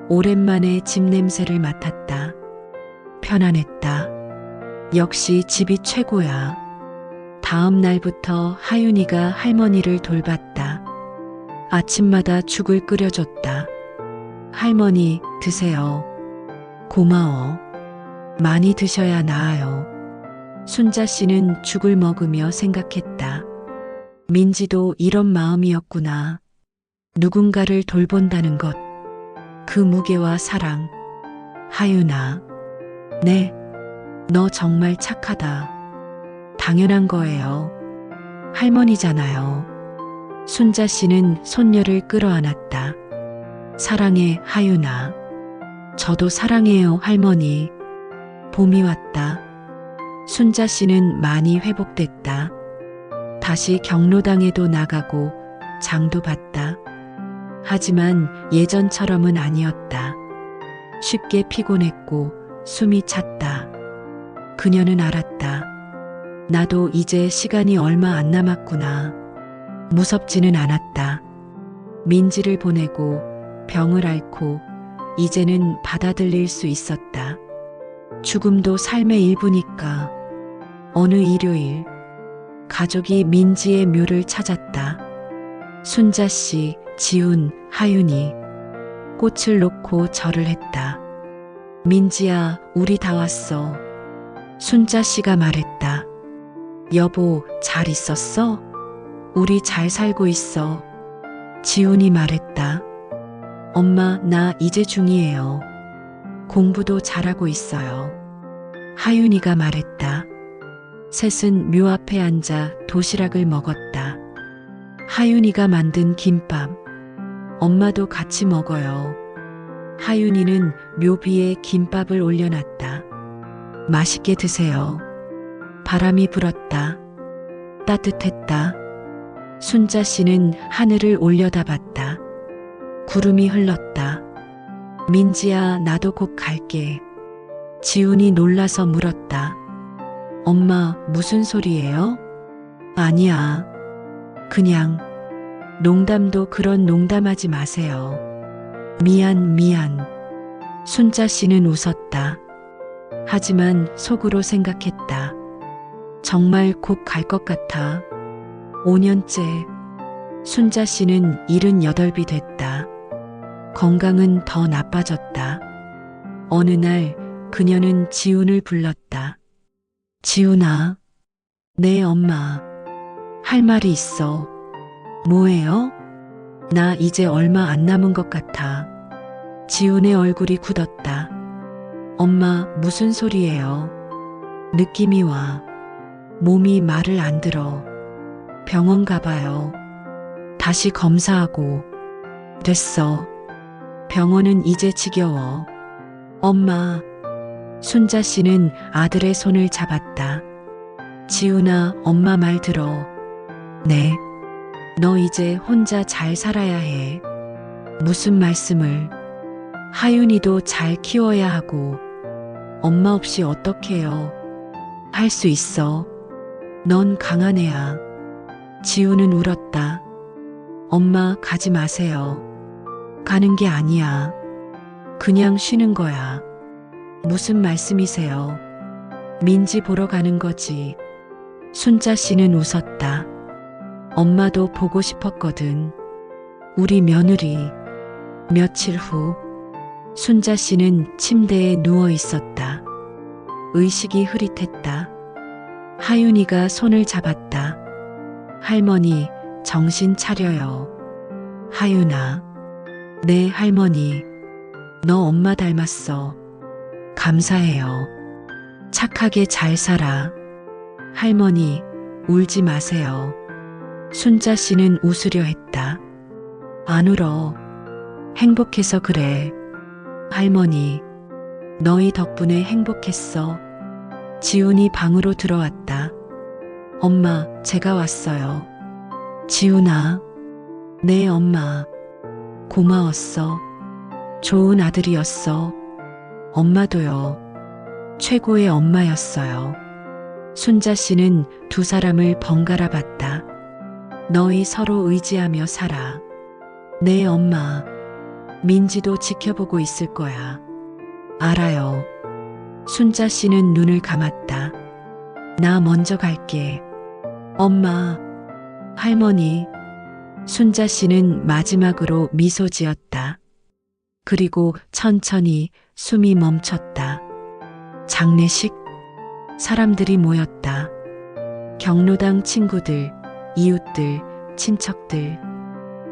오랜만에 집 냄새를 맡았다. 편안했다. 역시 집이 최고야. 다음 날부터 하윤이가 할머니를 돌봤다. 아침마다 죽을 끓여줬다. 할머니, 드세요. 고마워. 많이 드셔야 나아요. 순자 씨는 죽을 먹으며 생각했다. 민지도 이런 마음이었구나. 누군가를 돌본다는 것. 그 무게와 사랑. 하윤아. 네. 너 정말 착하다. 당연한 거예요. 할머니잖아요. 순자 씨는 손녀를 끌어안았다. 사랑해, 하윤아. 저도 사랑해요, 할머니. 봄이 왔다. 순자 씨는 많이 회복됐다. 다시 경로당에도 나가고 장도 봤다. 하지만 예전처럼은 아니었다. 쉽게 피곤했고 숨이 찼다. 그녀는 알았다. 나도 이제 시간이 얼마 안 남았구나. 무섭지는 않았다. 민지를 보내고 병을 앓고 이제는 받아들일 수 있었다. 죽음도 삶의 일부니까. 어느 일요일, 가족이 민지의 묘를 찾았다. 순자 씨, 지훈, 하윤이. 꽃을 놓고 절을 했다. 민지야, 우리 다 왔어. 순자 씨가 말했다. 여보, 잘 있었어? 우리 잘 살고 있어. 지훈이 말했다. 엄마, 나 이제 중2예요. 공부도 잘하고 있어요. 하윤이가 말했다. 셋은 묘 앞에 앉아 도시락을 먹었다. 하윤이가 만든 김밥. 엄마도 같이 먹어요. 하윤이는 묘 위에 김밥을 올려놨다. 맛있게 드세요. 바람이 불었다. 따뜻했다. 순자 씨는 하늘을 올려다봤다. 구름이 흘렀다. 민지야, 나도 곧 갈게. 지훈이 놀라서 물었다. 엄마, 무슨 소리예요? 아니야. 그냥 농담도 그런 농담하지 마세요. 미안. 순자 씨는 웃었다. 하지만 속으로 생각했다. 정말 곧 갈 것 같아. 5년째. 순자 씨는 78이 됐다. 건강은 더 나빠졌다. 어느 날 그녀는 지훈을 불렀다. 지훈아, 네 엄마. 할 말이 있어. 뭐예요? 나 이제 얼마 안 남은 것 같아. 지훈의 얼굴이 굳었다. 엄마, 무슨 소리예요? 느낌이 와. 몸이 말을 안 들어. 병원 가봐요. 다시 검사하고. 됐어. 병원은 이제 지겨워. 엄마. 순자 씨는 아들의 손을 잡았다. 지훈아, 엄마 말 들어. 네. 너 이제 혼자 잘 살아야 해. 무슨 말씀을. 하윤이도 잘 키워야 하고. 엄마 없이 어떡해요. 할 수 있어. 넌 강한 애야. 지훈은 울었다. 엄마, 가지 마세요. 가는 게 아니야. 그냥 쉬는 거야. 무슨 말씀이세요? 민지 보러 가는 거지. 순자 씨는 웃었다. 엄마도 보고 싶었거든. 우리 며느리. 며칠 후 순자 씨는 침대에 누워 있었다. 의식이 흐릿했다. 하윤이가 손을 잡았다. 할머니, 정신 차려요. 하윤아. 네, 할머니. 너 엄마 닮았어. 감사해요. 착하게 잘 살아. 할머니, 울지 마세요. 순자 씨는 웃으려 했다. 안 울어. 행복해서 그래. 할머니, 너희 덕분에 행복했어. 지훈이 방으로 들어왔다. 엄마, 제가 왔어요. 지훈아. 네, 엄마. 고마웠어. 좋은 아들이었어. 엄마도요. 최고의 엄마였어요. 순자 씨는 두 사람을 번갈아 봤다. 너희 서로 의지하며 살아. 네, 엄마. 민지도 지켜보고 있을 거야. 알아요. 순자 씨는 눈을 감았다. 나 먼저 갈게. 엄마. 할머니. 순자 씨는 마지막으로 미소 지었다. 그리고 천천히 숨이 멈췄다. 장례식. 사람들이 모였다. 경로당 친구들, 이웃들, 친척들.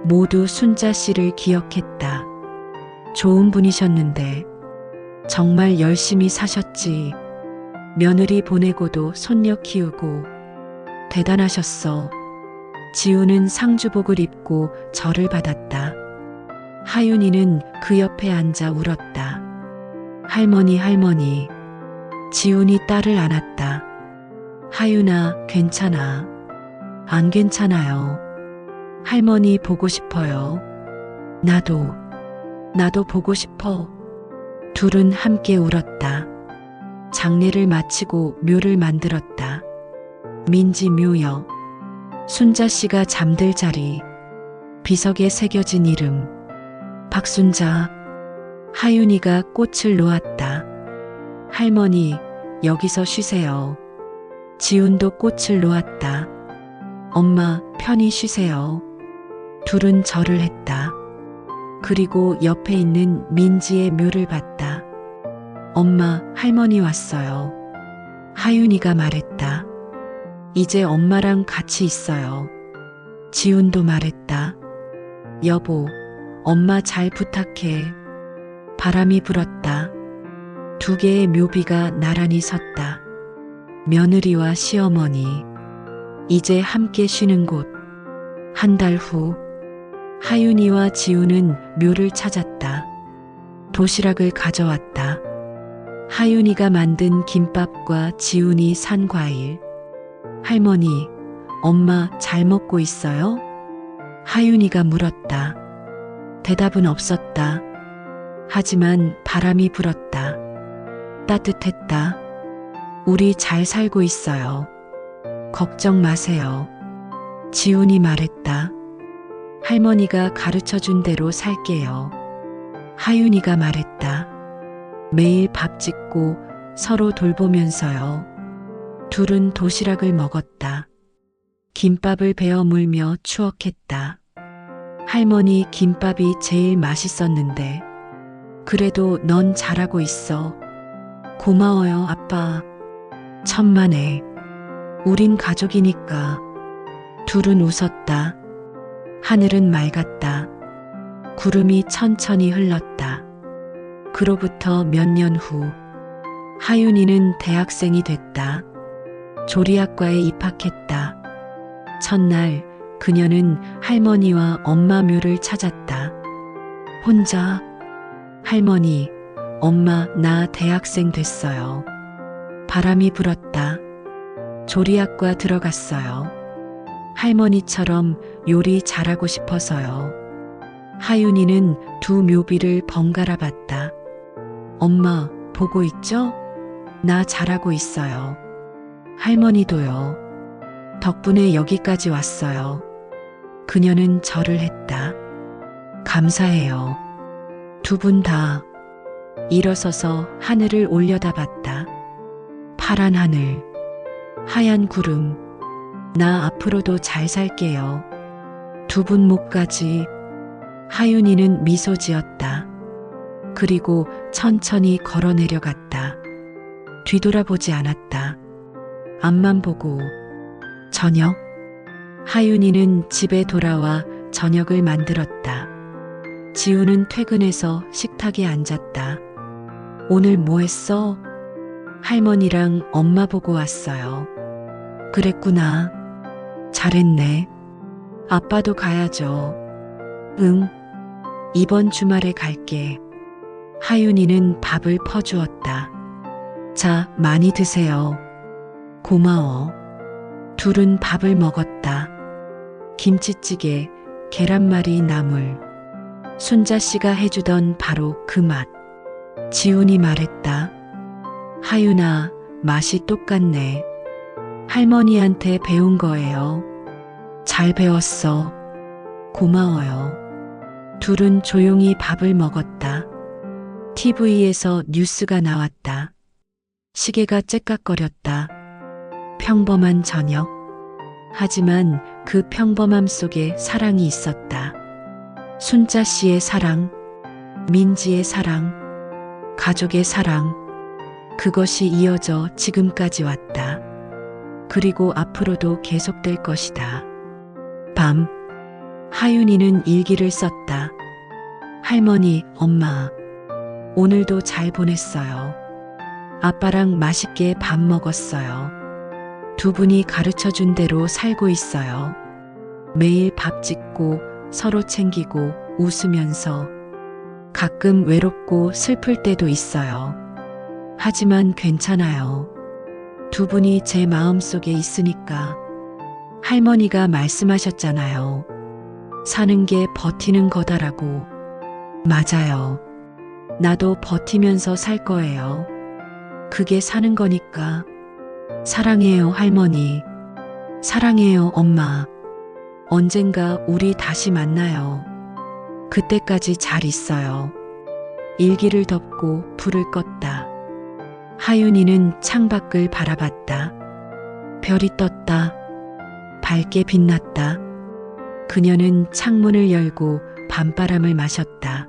모두 순자 씨를 기억했다. 좋은 분이셨는데 정말 열심히 사셨지. 며느리 보내고도 손녀 키우고 대단하셨어. 지우는 상주복을 입고 절을 받았다. 하윤이는 그 옆에 앉아 울었다. 할머니. 지훈이 딸을 안았다. 하윤아, 괜찮아. 안 괜찮아요. 할머니 보고 싶어요. 나도 보고 싶어. 둘은 함께 울었다. 장례를 마치고 묘를 만들었다. 민지 묘여. 순자 씨가 잠들 자리. 비석에 새겨진 이름. 박순자. 하윤이가 꽃을 놓았다. 할머니, 여기서 쉬세요. 지훈도 꽃을 놓았다. 엄마, 편히 쉬세요. 둘은 절을 했다. 그리고 옆에 있는 민지의 묘를 봤다. 엄마, 할머니 왔어요. 하윤이가 말했다. 이제 엄마랑 같이 있어요. 지훈도 말했다. 여보, 엄마 잘 부탁해. 바람이 불었다. 두 개의 묘비가 나란히 섰다. 며느리와 시어머니. 이제 함께 쉬는 곳. 한 달 후, 하윤이와 지훈은 묘를 찾았다. 도시락을 가져왔다. 하윤이가 만든 김밥과 지훈이 산 과일. 할머니, 엄마 잘 먹고 있어요? 하윤이가 물었다. 대답은 없었다. 하지만 바람이 불었다. 따뜻했다. 우리 잘 살고 있어요. 걱정 마세요. 지훈이 말했다. 할머니가 가르쳐 준 대로 살게요. 하윤이가 말했다. 매일 밥 짓고 서로 돌보면서요. 둘은 도시락을 먹었다. 김밥을 베어 물며 추억했다. 할머니 김밥이 제일 맛있었는데. 그래도 넌 잘하고 있어. 고마워요, 아빠. 천만에. 우린 가족이니까. 둘은 웃었다. 하늘은 맑았다. 구름이 천천히 흘렀다. 그로부터 몇 년 후, 하윤이는 대학생이 됐다. 조리학과에 입학했다. 첫날 그녀는 할머니와 엄마 묘를 찾았다. 혼자. 할머니, 엄마 나 대학생 됐어요. 바람이 불었다. 조리학과 들어갔어요. 할머니처럼 요리 잘하고 싶어서요. 하윤이는 두 묘비를 번갈아 봤다. 엄마, 보고 있죠? 나 잘하고 있어요. 할머니도요. 덕분에 여기까지 왔어요. 그녀는 절을 했다. 감사해요. 두 분 다. 일어서서 하늘을 올려다봤다. 파란 하늘, 하얀 구름. 나 앞으로도 잘 살게요. 두 분 목까지. 하윤이는 미소 지었다. 그리고 천천히 걸어 내려갔다. 뒤돌아보지 않았다. 앞만 보고. 저녁. 하윤이는 집에 돌아와 저녁을 만들었다. 지훈은 퇴근해서 식탁에 앉았다. 오늘 뭐 했어? 할머니랑 엄마 보고 왔어요. 그랬구나. 잘했네. 아빠도 가야죠. 응. 이번 주말에 갈게. 하윤이는 밥을 퍼주었다. 자, 많이 드세요. 고마워. 둘은 밥을 먹었다. 김치찌개, 계란말이, 나물. 순자 씨가 해주던 바로 그 맛. 지훈이 말했다. 하윤아, 맛이 똑같네. 할머니한테 배운 거예요. 잘 배웠어. 고마워요. 둘은 조용히 밥을 먹었다. TV에서 뉴스가 나왔다. 시계가 째깍거렸다. 평범한 저녁. 하지만 그 평범함 속에 사랑이 있었다. 순자 씨의 사랑, 민지의 사랑, 가족의 사랑. 그것이 이어져 지금까지 왔다. 그리고 앞으로도 계속될 것이다. 밤. 하윤이는 일기를 썼다. 할머니, 엄마. 오늘도 잘 보냈어요. 아빠랑 맛있게 밥 먹었어요. 두 분이 가르쳐 준 대로 살고 있어요. 매일 밥 짓고 서로 챙기고 웃으면서. 가끔 외롭고 슬플 때도 있어요. 하지만 괜찮아요. 두 분이 제 마음속에 있으니까. 할머니가 말씀하셨잖아요. 사는 게 버티는 거다라고. 맞아요. 나도 버티면서 살 거예요. 그게 사는 거니까. 사랑해요, 할머니. 사랑해요, 엄마. 언젠가 우리 다시 만나요. 그때까지 잘 있어요. 일기를 덮고 불을 껐다. 하윤이는 창밖을 바라봤다. 별이 떴다. 밝게 빛났다. 그녀는 창문을 열고 밤바람을 마셨다.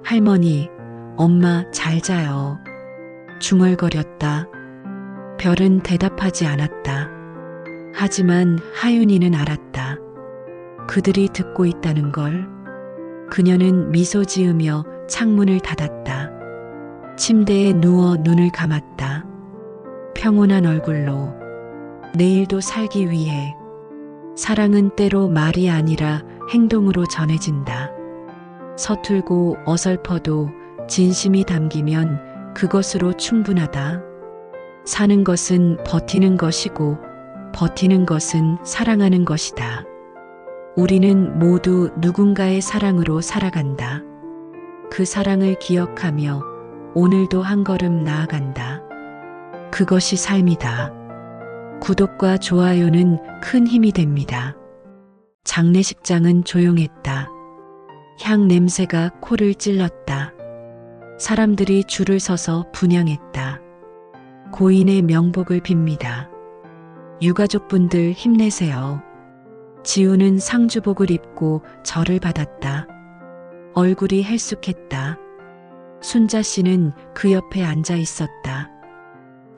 할머니, 엄마 잘 자요. 중얼거렸다. 별은 대답하지 않았다. 하지만 하윤이는 알았다. 그들이 듣고 있다는 걸. 그녀는 미소 지으며 창문을 닫았다. 침대에 누워 눈을 감았다. 평온한 얼굴로 내일도 살기 위해. 사랑은 때로 말이 아니라 행동으로 전해진다. 서툴고 어설퍼도 진심이 담기면 그것으로 충분하다. 사는 것은 버티는 것이고 버티는 것은 사랑하는 것이다. 우리는 모두 누군가의 사랑으로 살아간다. 그 사랑을 기억하며 오늘도 한 걸음 나아간다. 그것이 삶이다. 구독과 좋아요는 큰 힘이 됩니다. 장례식장은 조용했다. 향 냄새가 코를 찔렀다. 사람들이 줄을 서서 분향했다. 고인의 명복을 빕니다. 유가족분들 힘내세요. 지우는 상주복을 입고 절을 받았다. 얼굴이 헬쑥했다. 순자 씨는 그 옆에 앉아 있었다.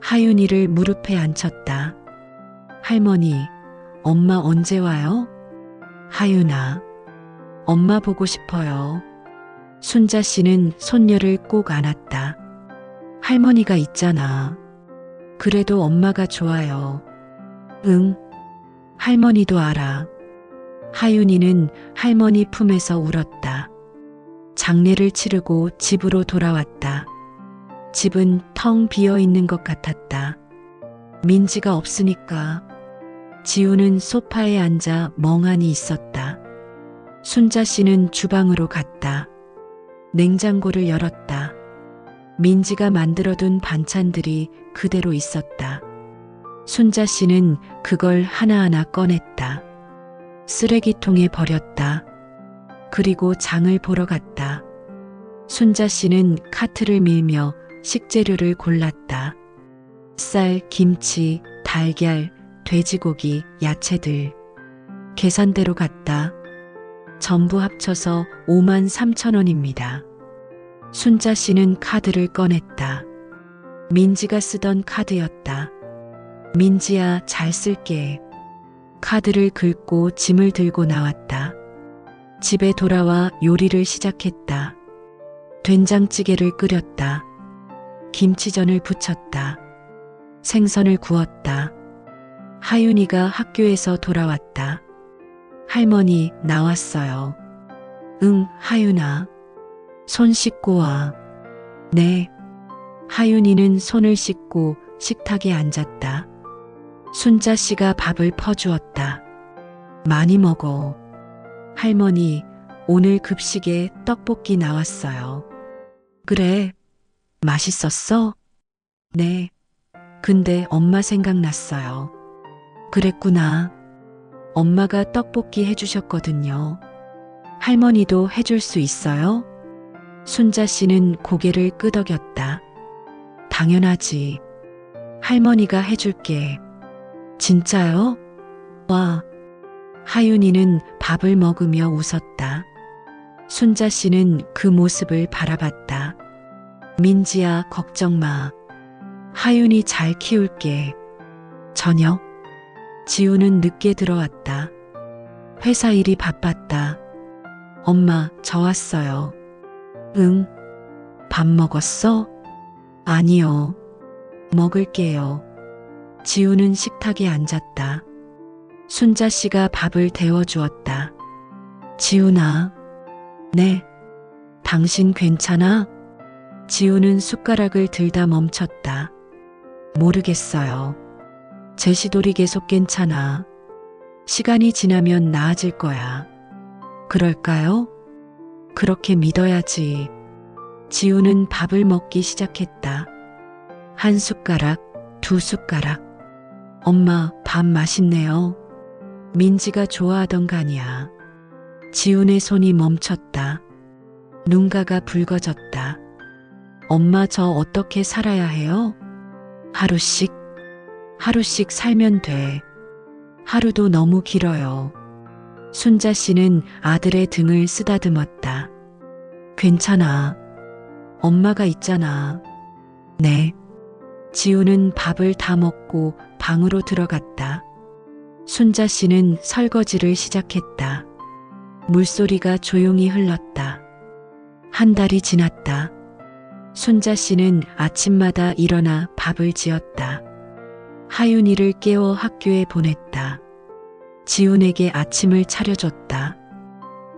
하윤이를 무릎에 앉혔다. 할머니, 엄마 언제 와요? 하윤아, 엄마 보고 싶어요. 순자 씨는 손녀를 꼭 안았다. 할머니가 있잖아. 그래도 엄마가 좋아요. 응, 할머니도 알아. 하윤이는 할머니 품에서 울었다. 장례를 치르고 집으로 돌아왔다. 집은 텅 비어 있는 것 같았다. 민지가 없으니까. 지우는 소파에 앉아 멍하니 있었다. 순자 씨는 주방으로 갔다. 냉장고를 열었다. 민지가 만들어둔 반찬들이 그대로 있었다. 순자 씨는 그걸 하나하나 꺼냈다. 쓰레기통에 버렸다. 그리고 장을 보러 갔다. 순자 씨는 카트를 밀며 식재료를 골랐다. 쌀, 김치, 달걀, 돼지고기, 야채들. 계산대로 갔다. 전부 합쳐서 5만 3천 원입니다. 순자 씨는 카드를 꺼냈다. 민지가 쓰던 카드였다. 민지야, 잘 쓸게. 카드를 긁고 짐을 들고 나왔다. 집에 돌아와 요리를 시작했다. 된장찌개를 끓였다. 김치전을 부쳤다. 생선을 구웠다. 하윤이가 학교에서 돌아왔다. 할머니, 나왔어요. 응, 하윤아. 손 씻고 와. 네. 하윤이는 손을 씻고 식탁에 앉았다. 순자 씨가 밥을 퍼주었다. 많이 먹어. 할머니, 오늘 급식에 떡볶이 나왔어요. 그래, 맛있었어? 네. 근데 엄마 생각났어요. 그랬구나. 엄마가 떡볶이 해주셨거든요. 할머니도 해줄 수 있어요? 순자 씨는 고개를 끄덕였다. 당연하지. 할머니가 해줄게. 진짜요? 와. 하윤이는 밥을 먹으며 웃었다. 순자 씨는 그 모습을 바라봤다. 민지야, 걱정 마. 하윤이 잘 키울게. 저녁. 지우는 늦게 들어왔다. 회사 일이 바빴다. 엄마, 저 왔어요. 응. 밥 먹었어? 아니요. 먹을게요. 지우는 식탁에 앉았다. 순자 씨가 밥을 데워주었다. 지우나. 네. 당신 괜찮아? 지우는 숟가락을 들다 멈췄다. 모르겠어요. 제시돌이 계속 괜찮아. 시간이 지나면 나아질 거야. 그럴까요? 그렇게 믿어야지. 지우는 밥을 먹기 시작했다. 한 숟가락, 두 숟가락. 엄마, 밥 맛있네요. 민지가 좋아하던 간이야. 지훈의 손이 멈췄다. 눈가가 붉어졌다. 엄마, 저 어떻게 살아야 해요? 하루씩? 하루씩 살면 돼. 하루도 너무 길어요. 순자 씨는 아들의 등을 쓰다듬었다. 괜찮아. 엄마가 있잖아. 네. 지우는 밥을 다 먹고 방으로 들어갔다. 순자 씨는 설거지를 시작했다. 물소리가 조용히 흘렀다. 한 달이 지났다. 순자 씨는 아침마다 일어나 밥을 지었다. 하윤이를 깨워 학교에 보냈다. 지훈에게 아침을 차려줬다.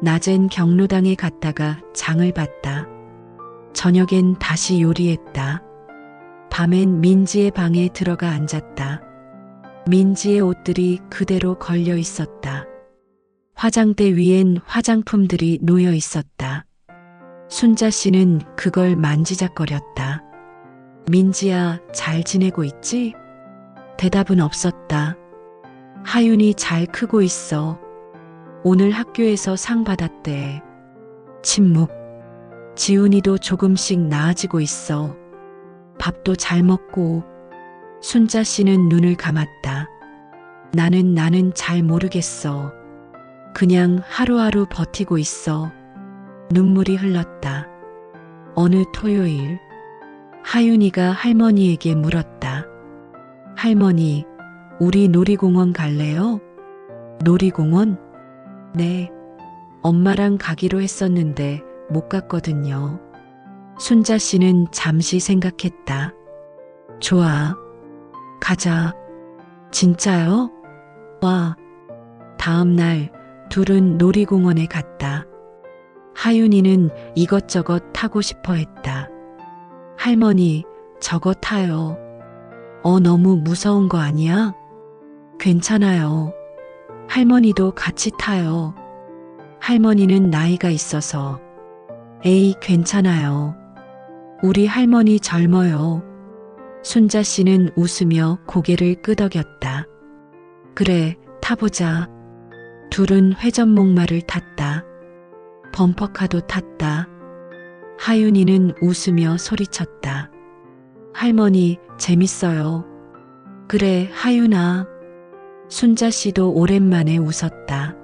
낮엔 경로당에 갔다가 장을 봤다. 저녁엔 다시 요리했다. 밤엔 민지의 방에 들어가 앉았다. 민지의 옷들이 그대로 걸려 있었다. 화장대 위엔 화장품들이 놓여 있었다. 순자 씨는 그걸 만지작거렸다. 민지야, 잘 지내고 있지? 대답은 없었다. 하윤이 잘 크고 있어. 오늘 학교에서 상 받았대. 침묵. 지훈이도 조금씩 나아지고 있어. 밥도 잘 먹고. 순자 씨는 눈을 감았다. 나는 잘 모르겠어. 그냥 하루하루 버티고 있어. 눈물이 흘렀다. 어느 토요일, 하윤이가 할머니에게 물었다. 할머니, 우리 놀이공원 갈래요? 놀이공원? 네. 엄마랑 가기로 했었는데 못 갔거든요. 순자 씨는 잠시 생각했다. 좋아. 가자. 진짜요? 와. 다음 날 둘은 놀이공원에 갔다. 하윤이는 이것저것 타고 싶어 했다. 할머니, 저거 타요. 너무 무서운 거 아니야? 괜찮아요. 할머니도 같이 타요. 할머니는 나이가 있어서. 에이, 괜찮아요. 우리 할머니 젊어요. 순자 씨는 웃으며 고개를 끄덕였다. 그래, 타보자. 둘은 회전목마를 탔다. 범퍼카도 탔다. 하윤이는 웃으며 소리쳤다. 할머니, 재밌어요. 그래, 하윤아. 순자 씨도 오랜만에 웃었다.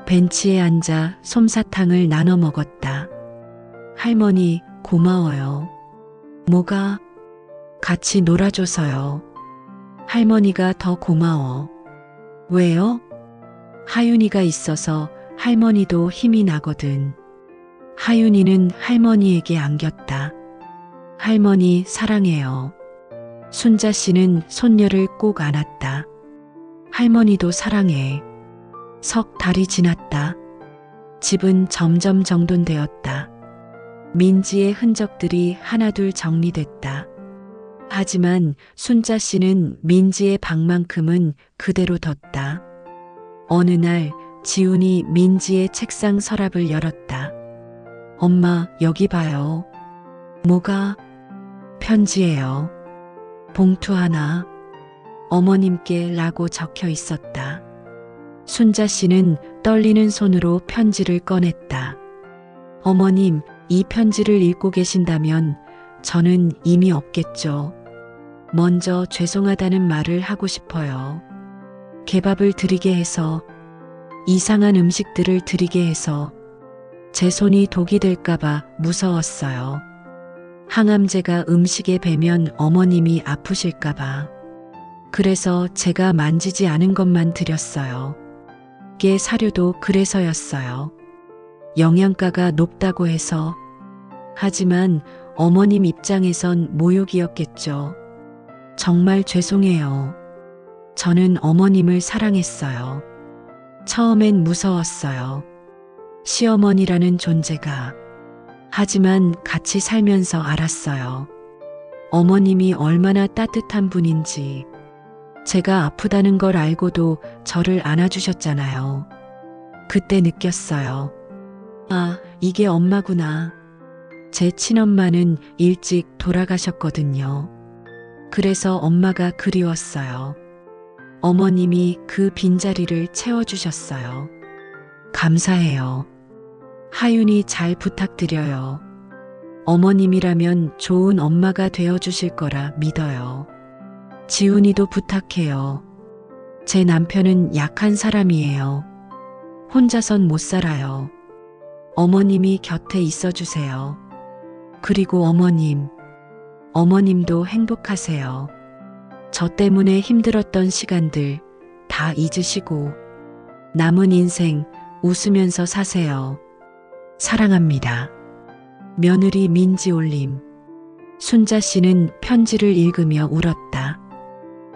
벤치에 앉아 솜사탕을 나눠 먹었다. 할머니, 고마워요. 뭐가? 같이 놀아줘서요. 할머니가 더 고마워. 왜요? 하윤이가 있어서 할머니도 힘이 나거든. 하윤이는 할머니에게 안겼다. 할머니 사랑해요. 순자 씨는 손녀를 꼭 안았다. 할머니도 사랑해. 석 달이 지났다. 집은 점점 정돈되었다. 민지의 흔적들이 하나둘 정리됐다. 하지만 순자 씨는 민지의 방만큼은 그대로 뒀다. 어느 날 지훈이 민지의 책상 서랍을 열었다. 엄마, 여기 봐요. 뭐가? 편지예요. 봉투 하나. 어머님께 라고 적혀 있었다. 순자 씨는 떨리는 손으로 편지를 꺼냈다. 어머님, 이 편지를 읽고 계신다면 저는 이미 없겠죠. 먼저 죄송하다는 말을 하고 싶어요. 개밥을 드리게 해서, 이상한 음식들을 드리게 해서 제 손이 독이 될까봐 무서웠어요. 항암제가 음식에 배면 어머님이 아프실까봐. 그래서 제가 만지지 않은 것만 드렸어요. 깨 사료도 그래서였어요. 영양가가 높다고 해서. 하지만 어머님 입장에선 모욕이었겠죠. 정말 죄송해요. 저는 어머님을 사랑했어요. 처음엔 무서웠어요. 시어머니라는 존재가. 하지만 같이 살면서 알았어요. 어머님이 얼마나 따뜻한 분인지. 제가 아프다는 걸 알고도 저를 안아주셨잖아요. 그때 느꼈어요. 아, 이게 엄마구나. 제 친엄마는 일찍 돌아가셨거든요. 그래서 엄마가 그리웠어요. 어머님이 그 빈자리를 채워주셨어요. 감사해요. 하윤이 잘 부탁드려요. 어머님이라면 좋은 엄마가 되어주실 거라 믿어요. 지훈이도 부탁해요. 제 남편은 약한 사람이에요. 혼자선 못 살아요. 어머님이 곁에 있어 주세요. 그리고 어머님도 행복하세요. 저 때문에 힘들었던 시간들 다 잊으시고 남은 인생 웃으면서 사세요. 사랑합니다. 며느리 민지 올림. 순자 씨는 편지를 읽으며 울었다.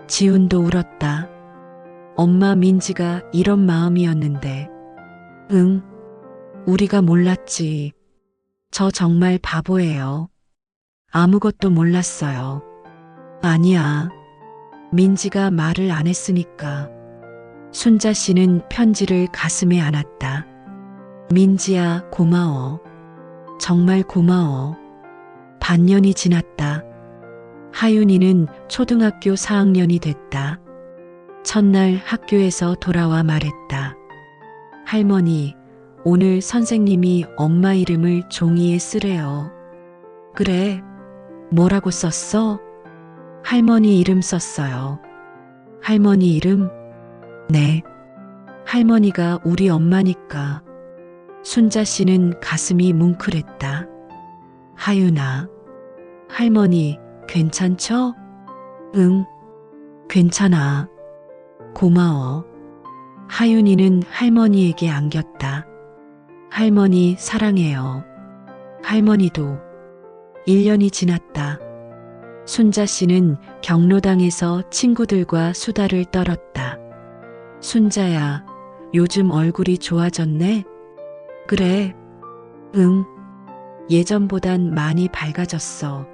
지훈도 울었다. 엄마 민지가 이런 마음이었는데. 응, 우리가 몰랐지. 저 정말 바보예요. 아무것도 몰랐어요. 아니야. 민지가 말을 안 했으니까. 순자 씨는 편지를 가슴에 안았다. 민지야, 고마워. 정말 고마워. 반년이 지났다. 하윤이는 초등학교 4학년이 됐다. 첫날 학교에서 돌아와 말했다. 할머니, 오늘 선생님이 엄마 이름을 종이에 쓰래요. 그래, 뭐라고 썼어? 할머니 이름 썼어요. 할머니 이름? 네. 할머니가 우리 엄마니까. 순자 씨는 가슴이 뭉클했다. 하윤아, 할머니 괜찮죠? 응, 괜찮아. 고마워. 하윤이는 할머니에게 안겼다. 할머니 사랑해요. 할머니도. 1년이 지났다. 순자 씨는 경로당에서 친구들과 수다를 떨었다. 순자야, 요즘 얼굴이 좋아졌네? 그래. 응. 예전보단 많이 밝아졌어.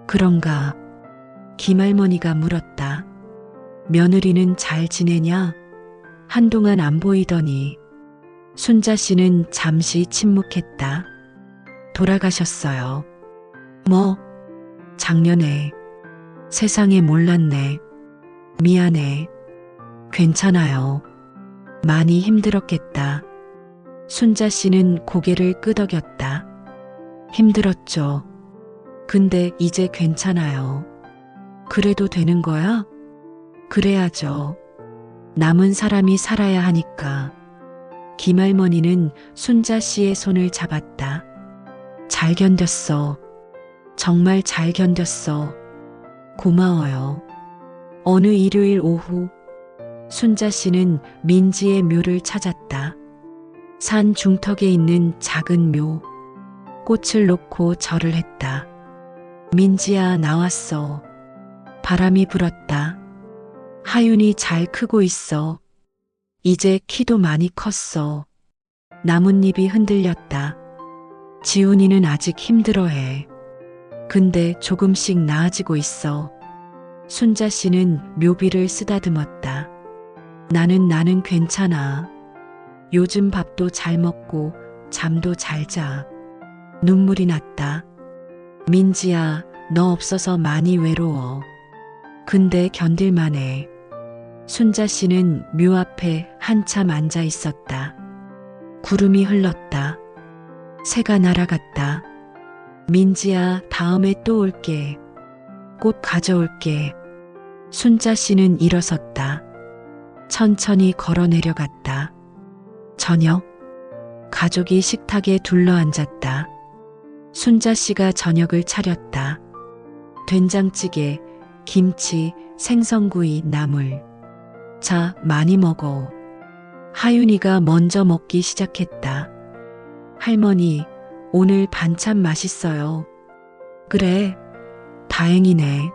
그런가? 김할머니가 물었다. 며느리는 잘 지내냐? 한동안 안 보이더니. 순자 씨는 잠시 침묵했다. 돌아가셨어요. 뭐? 작년에. 세상에 몰랐네. 미안해. 괜찮아요. 많이 힘들었겠다. 순자 씨는 고개를 끄덕였다. 힘들었죠. 근데 이제 괜찮아요. 그래도 되는 거야? 그래야죠. 남은 사람이 살아야 하니까. 김할머니는 순자 씨의 손을 잡았다. 잘 견뎠어. 정말 잘 견뎠어. 고마워요. 어느 일요일 오후, 순자 씨는 민지의 묘를 찾았다. 산 중턱에 있는 작은 묘. 꽃을 놓고 절을 했다. 민지야, 나왔어. 바람이 불었다. 하윤이 잘 크고 있어. 이제 키도 많이 컸어. 나뭇잎이 흔들렸다. 지훈이는 아직 힘들어해. 근데 조금씩 나아지고 있어. 순자 씨는 묘비를 쓰다듬었다. 나는 괜찮아. 요즘 밥도 잘 먹고 잠도 잘 자. 눈물이 났다. 민지야, 너 없어서 많이 외로워. 근데 견딜만해. 순자 씨는 묘 앞에 한참 앉아 있었다. 구름이 흘렀다. 새가 날아갔다. 민지야, 다음에 또 올게. 꽃 가져올게. 순자 씨는 일어섰다. 천천히 걸어 내려갔다. 저녁. 가족이 식탁에 둘러앉았다. 순자 씨가 저녁을 차렸다. 된장찌개, 김치, 생선구이, 나물. 자, 많이 먹어. 하윤이가 먼저 먹기 시작했다. 할머니, 오늘 반찬 맛있어요. 그래, 다행이네.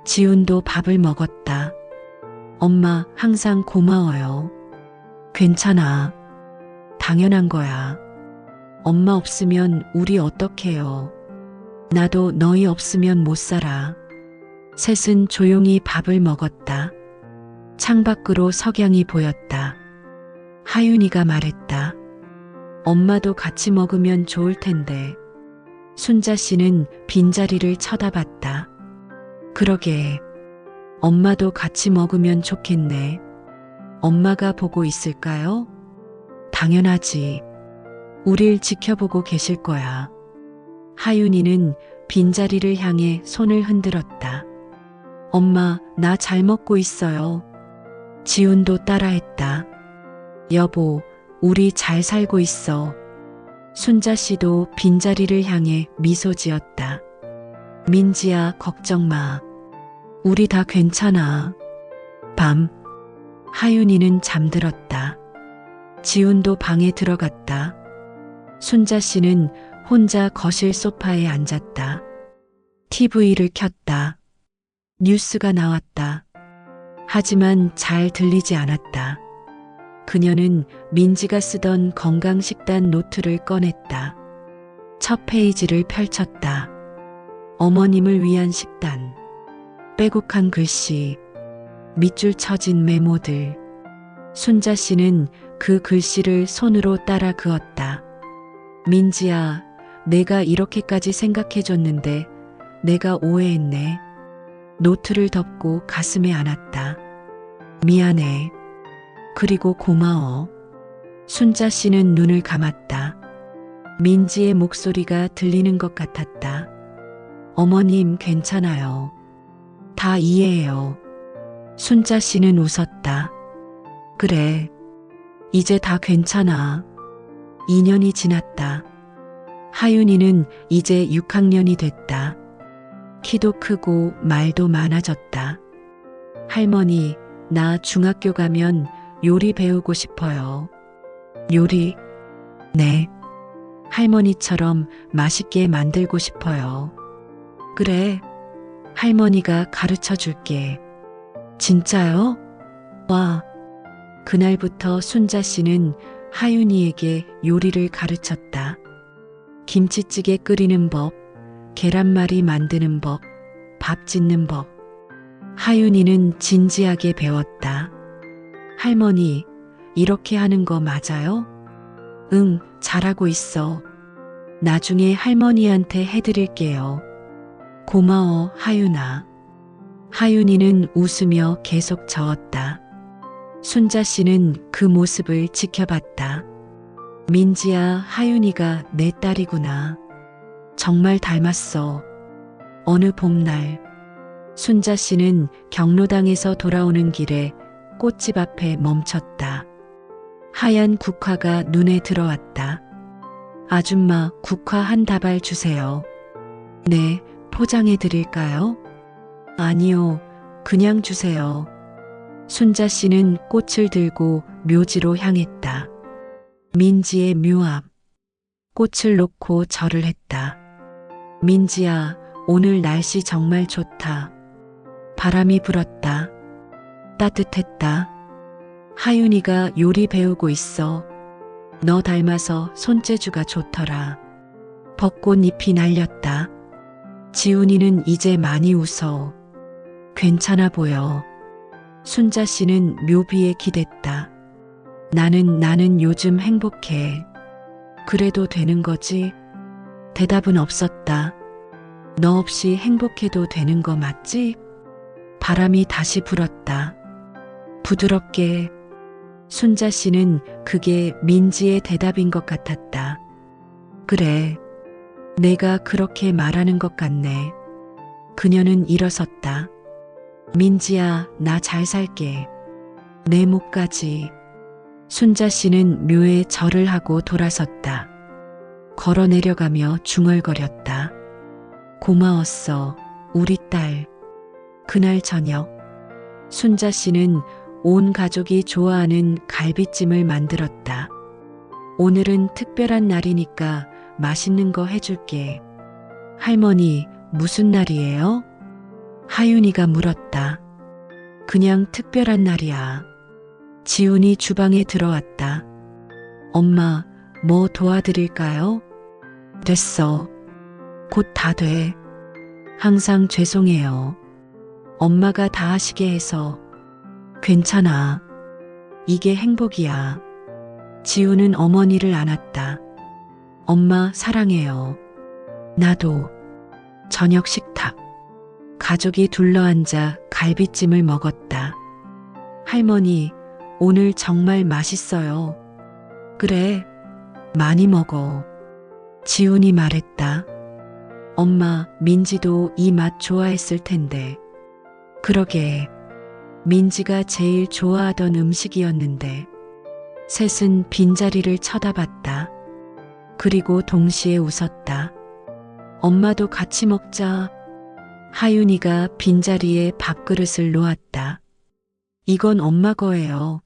지훈도 밥을 먹었다. 엄마, 항상 고마워요. 괜찮아. 당연한 거야. 엄마 없으면 우리 어떡해요. 나도 너희 없으면 못 살아. 셋은 조용히 밥을 먹었다. 창밖으로 석양이 보였다. 하윤이가 말했다. 엄마도 같이 먹으면 좋을 텐데. 순자 씨는 빈자리를 쳐다봤다. 그러게. 엄마도 같이 먹으면 좋겠네. 엄마가 보고 있을까요? 당연하지. 우릴 지켜보고 계실 거야. 하윤이는 빈자리를 향해 손을 흔들었다. 엄마, 나 잘 먹고 있어요. 지훈도 따라했다. 여보, 우리 잘 살고 있어. 순자 씨도 빈자리를 향해 미소 지었다. 민지야, 걱정 마. 우리 다 괜찮아. 밤, 하윤이는 잠들었다. 지훈도 방에 들어갔다. 순자 씨는 혼자 거실 소파에 앉았다. TV를 켰다. 뉴스가 나왔다. 하지만 잘 들리지 않았다. 그녀는 민지가 쓰던 건강식단 노트를 꺼냈다. 첫 페이지를 펼쳤다. 어머님을 위한 식단. 빼곡한 글씨, 밑줄 쳐진 메모들. 순자 씨는 그 글씨를 손으로 따라 그었다. 민지야, 내가 이렇게까지 생각해줬는데 내가 오해했네. 노트를 덮고 가슴에 안았다. 미안해. 그리고 고마워. 순자 씨는 눈을 감았다. 민지의 목소리가 들리는 것 같았다. 어머님, 괜찮아요. 다 이해해요. 순자 씨는 웃었다. 그래. 이제 다 괜찮아. 2년이 지났다. 하윤이는 이제 6학년이 됐다. 키도 크고 말도 많아졌다. 할머니, 나 중학교 가면 요리 배우고 싶어요. 요리? 네. 할머니처럼 맛있게 만들고 싶어요. 그래. 할머니가 가르쳐 줄게. 진짜요? 와. 그날부터 순자 씨는 하윤이에게 요리를 가르쳤다. 김치찌개 끓이는 법, 계란말이 만드는 법, 밥 짓는 법. 하윤이는 진지하게 배웠다. 할머니, 이렇게 하는 거 맞아요? 응, 잘하고 있어. 나중에 할머니한테 해드릴게요. 고마워, 하윤아. 하윤이는 웃으며 계속 저었다. 순자 씨는 그 모습을 지켜봤다. 민지야, 하윤이가 내 딸이구나. 정말 닮았어. 어느 봄날, 순자 씨는 경로당에서 돌아오는 길에 꽃집 앞에 멈췄다. 하얀 국화가 눈에 들어왔다. 아줌마, 국화 한 다발 주세요. 네, 포장해 드릴까요? 아니요, 그냥 주세요. 순자 씨는 꽃을 들고 묘지로 향했다. 민지의 묘 앞. 꽃을 놓고 절을 했다. 민지야, 오늘 날씨 정말 좋다. 바람이 불었다. 따뜻했다. 하윤이가 요리 배우고 있어. 너 닮아서 손재주가 좋더라. 벚꽃잎이 날렸다. 지훈이는 이제 많이 웃어. 괜찮아 보여. 순자 씨는 묘비에 기댔다. 나는 요즘 행복해. 그래도 되는 거지? 대답은 없었다. 너 없이 행복해도 되는 거 맞지? 바람이 다시 불었다. 부드럽게. 순자 씨는 그게 민지의 대답인 것 같았다. 그래. 내가 그렇게 말하는 것 같네. 그녀는 일어섰다. 민지야, 나 잘 살게. 내 목까지. 순자 씨는 묘에 절을 하고 돌아섰다. 걸어 내려가며 중얼거렸다. 고마웠어, 우리 딸. 그날 저녁, 순자 씨는 온 가족이 좋아하는 갈비찜을 만들었다. 오늘은 특별한 날이니까 맛있는 거 해줄게. 할머니, 무슨 날이에요? 하윤이가 물었다. 그냥 특별한 날이야. 지훈이 주방에 들어왔다. 엄마, 뭐 도와드릴까요? 됐어. 곧 다 돼. 항상 죄송해요. 엄마가 다 하시게 해서. 괜찮아. 이게 행복이야. 지훈은 어머니를 안았다. 엄마 사랑해요. 나도. 저녁 식탁. 가족이 둘러앉아 갈비찜을 먹었다. 할머니, 오늘 정말 맛있어요. 그래, 많이 먹어. 지훈이 말했다. 엄마, 민지도 이 맛 좋아했을 텐데. 그러게, 민지가 제일 좋아하던 음식이었는데. 셋은 빈자리를 쳐다봤다. 그리고 동시에 웃었다. 엄마도 같이 먹자. 하윤이가 빈자리에 밥그릇을 놓았다. 이건 엄마 거예요.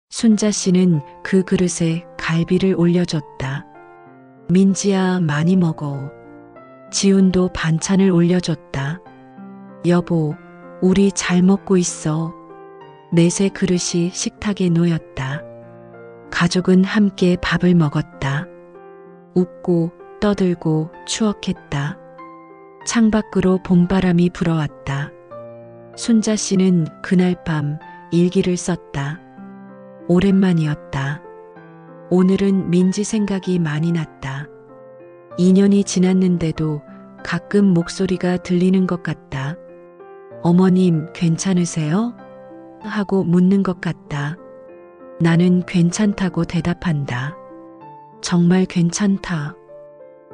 순자 씨는 그 그릇에 갈비를 올려줬다. 민지야, 많이 먹어. 지훈도 반찬을 올려줬다. 여보, 우리 잘 먹고 있어. 넷의 그릇이 식탁에 놓였다. 가족은 함께 밥을 먹었다. 웃고 떠들고 추억했다. 창밖으로 봄바람이 불어왔다. 순자 씨는 그날 밤 일기를 썼다. 오랜만이었다. 오늘은 민지 생각이 많이 났다. 2년이 지났는데도 가끔 목소리가 들리는 것 같다. 어머님, 괜찮으세요? 하고 묻는 것 같다. 나는 괜찮다고 대답한다. 정말 괜찮다.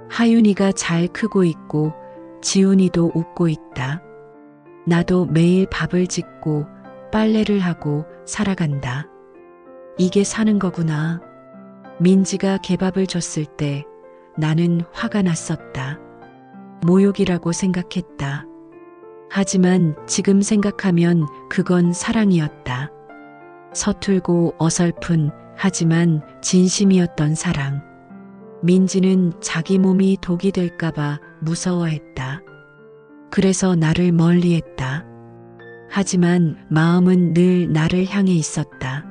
하윤이가 잘 크고 있고 지훈이도 웃고 있다. 나도 매일 밥을 짓고 빨래를 하고 살아간다. 이게 사는 거구나. 민지가 개밥을 줬을 때 나는 화가 났었다. 모욕이라고 생각했다. 하지만 지금 생각하면 그건 사랑이었다. 서툴고 어설픈 하지만 진심이었던 사랑. 민지는 자기 몸이 독이 될까봐 무서워했다. 그래서 나를 멀리했다. 하지만 마음은 늘 나를 향해 있었다.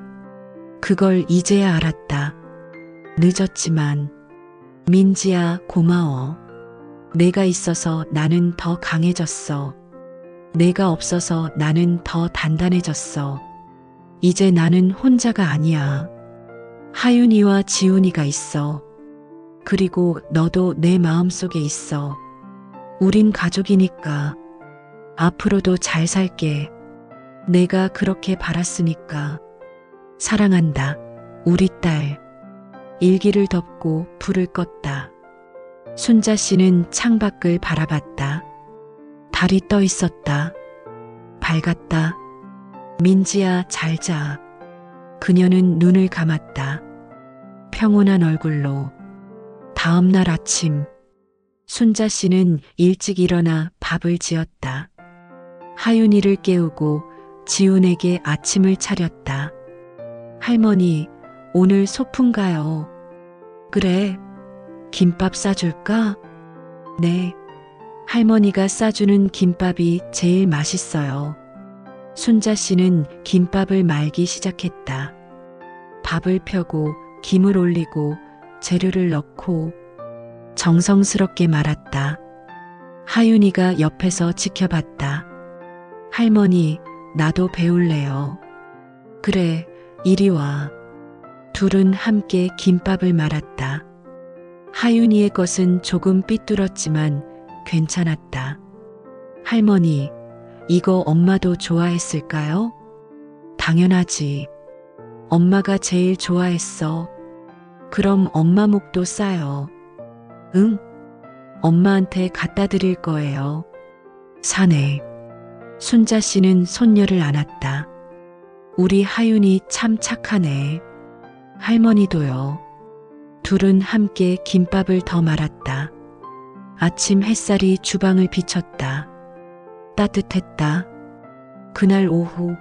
그걸 이제야 알았다. 늦었지만. 민지야, 고마워. 내가 있어서 나는 더 강해졌어. 내가 없어서 나는 더 단단해졌어. 이제 나는 혼자가 아니야. 하윤이와 지훈이가 있어. 그리고 너도 내 마음속에 있어. 우린 가족이니까. 앞으로도 잘 살게. 내가 그렇게 바랐으니까. 사랑한다. 우리 딸. 일기를 덮고 불을 껐다. 순자 씨는 창밖을 바라봤다. 달이 떠 있었다. 밝았다. 민지야, 잘 자. 그녀는 눈을 감았다. 평온한 얼굴로. 다음 날 아침, 순자 씨는 일찍 일어나 밥을 지었다. 하윤이를 깨우고 지훈에게 아침을 차렸다. 할머니, 오늘 소풍 가요. 그래. 김밥 싸줄까? 네. 할머니가 싸주는 김밥이 제일 맛있어요. 순자 씨는 김밥을 말기 시작했다. 밥을 펴고 김을 올리고 재료를 넣고 정성스럽게 말았다. 하윤이가 옆에서 지켜봤다. 할머니, 나도 배울래요. 그래, 이리 와. 둘은 함께 김밥을 말았다. 하윤이의 것은 조금 삐뚤었지만 괜찮았다. 할머니, 이거 엄마도 좋아했을까요? 당연하지. 엄마가 제일 좋아했어. 그럼 엄마 목도 싸요. 응? 엄마한테 갖다 드릴 거예요. 사내. 순자 씨는 손녀를 안았다. 우리 하윤이 참 착하네. 할머니도요. 둘은 함께 김밥을 더 말았다. 아침 햇살이 주방을 비쳤다. 따뜻했다. 그날 오후,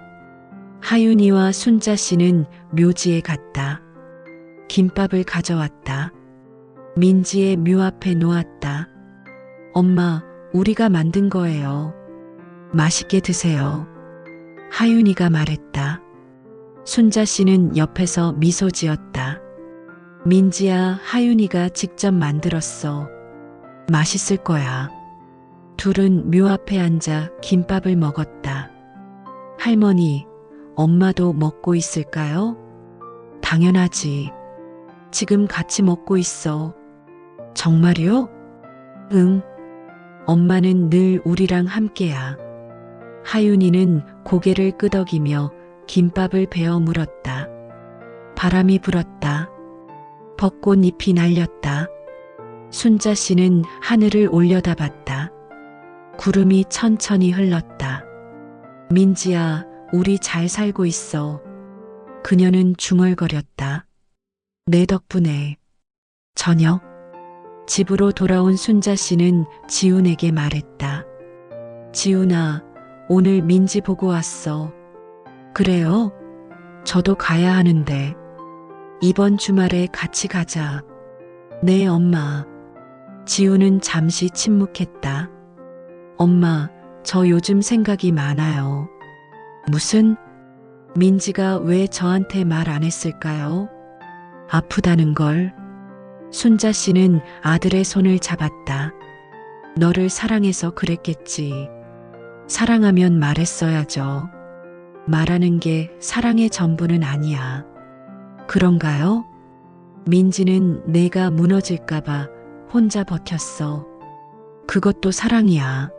하윤이와 순자 씨는 묘지에 갔다. 김밥을 가져왔다. 민지의 묘 앞에 놓았다. 엄마, 우리가 만든 거예요. 맛있게 드세요. 하윤이가 말했다. 순자 씨는 옆에서 미소 지었다. 민지야, 하윤이가 직접 만들었어. 맛있을 거야. 둘은 묘 앞에 앉아 김밥을 먹었다. 할머니, 엄마도 먹고 있을까요? 당연하지. 지금 같이 먹고 있어. 정말요? 응. 엄마는 늘 우리랑 함께야. 하윤이는 고개를 끄덕이며 김밥을 베어 물었다. 바람이 불었다. 벚꽃잎이 날렸다. 순자 씨는 하늘을 올려다봤다. 구름이 천천히 흘렀다. 민지야, 우리 잘 살고 있어. 그녀는 중얼거렸다. 내 덕분에. 저녁, 집으로 돌아온 순자 씨는 지훈에게 말했다. 지훈아, 오늘 민지 보고 왔어. 그래요? 저도 가야 하는데. 이번 주말에 같이 가자. 네, 엄마. 지훈은 잠시 침묵했다. 엄마, 저 요즘 생각이 많아요. 무슨? 민지가 왜 저한테 말 안 했을까요? 아프다는 걸. 순자 씨는 아들의 손을 잡았다. 너를 사랑해서 그랬겠지. 사랑하면 말했어야죠. 말하는 게 사랑의 전부는 아니야. 그런가요? 민지는 내가 무너질까봐 혼자 버텼어. 그것도 사랑이야.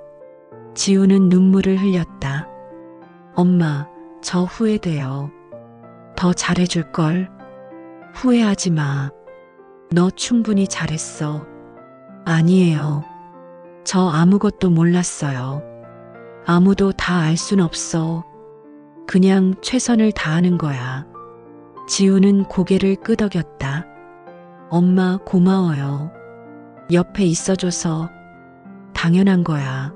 지우는 눈물을 흘렸다. 엄마, 저 후회돼요. 더 잘해줄걸. 후회하지 마. 너 충분히 잘했어. 아니에요. 저 아무것도 몰랐어요. 아무도 다 알 순 없어. 그냥 최선을 다하는 거야. 지우는 고개를 끄덕였다. 엄마 고마워요. 옆에 있어줘서. 당연한 거야.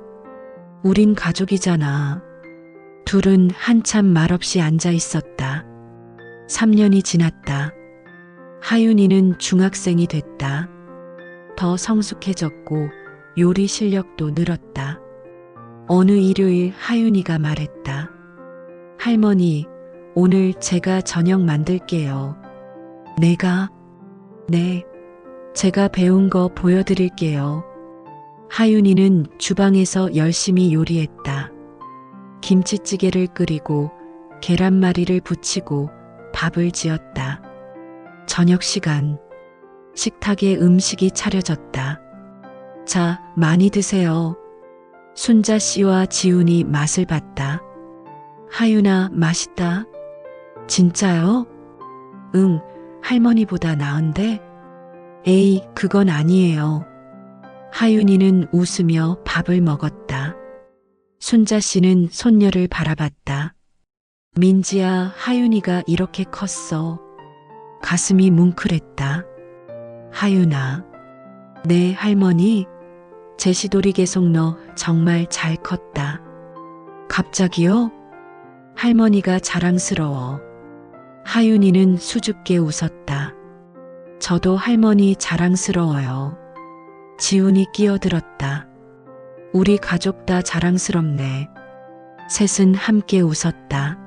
우린 가족이잖아. 둘은 한참 말없이 앉아 있었다. 3년이 지났다. 하윤이는 중학생이 됐다. 더 성숙해졌고 요리 실력도 늘었다. 어느 일요일 하윤이가 말했다. 할머니, 오늘 제가 저녁 만들게요. 내가? 네, 제가 배운 거 보여드릴게요. 하윤이는 주방에서 열심히 요리했다. 김치찌개를 끓이고 계란말이를 부치고 밥을 지었다. 저녁 시간, 식탁에 음식이 차려졌다. 자, 많이 드세요. 순자 씨와 지훈이 맛을 봤다. 하윤아, 맛있다. 진짜요? 응, 할머니보다 나은데? 에이, 그건 아니에요. 하윤이는 웃으며 밥을 먹었다. 순자 씨는 손녀를 바라봤다. 민지야, 하윤이가 이렇게 컸어. 가슴이 뭉클했다. 하윤아, 네, 할머니. 제시돌이 계속 너 정말 잘 컸다. 갑자기요? 할머니가 자랑스러워. 하윤이는 수줍게 웃었다. 저도 할머니 자랑스러워요. 지훈이 끼어들었다. 우리 가족 다 자랑스럽네. 셋은 함께 웃었다.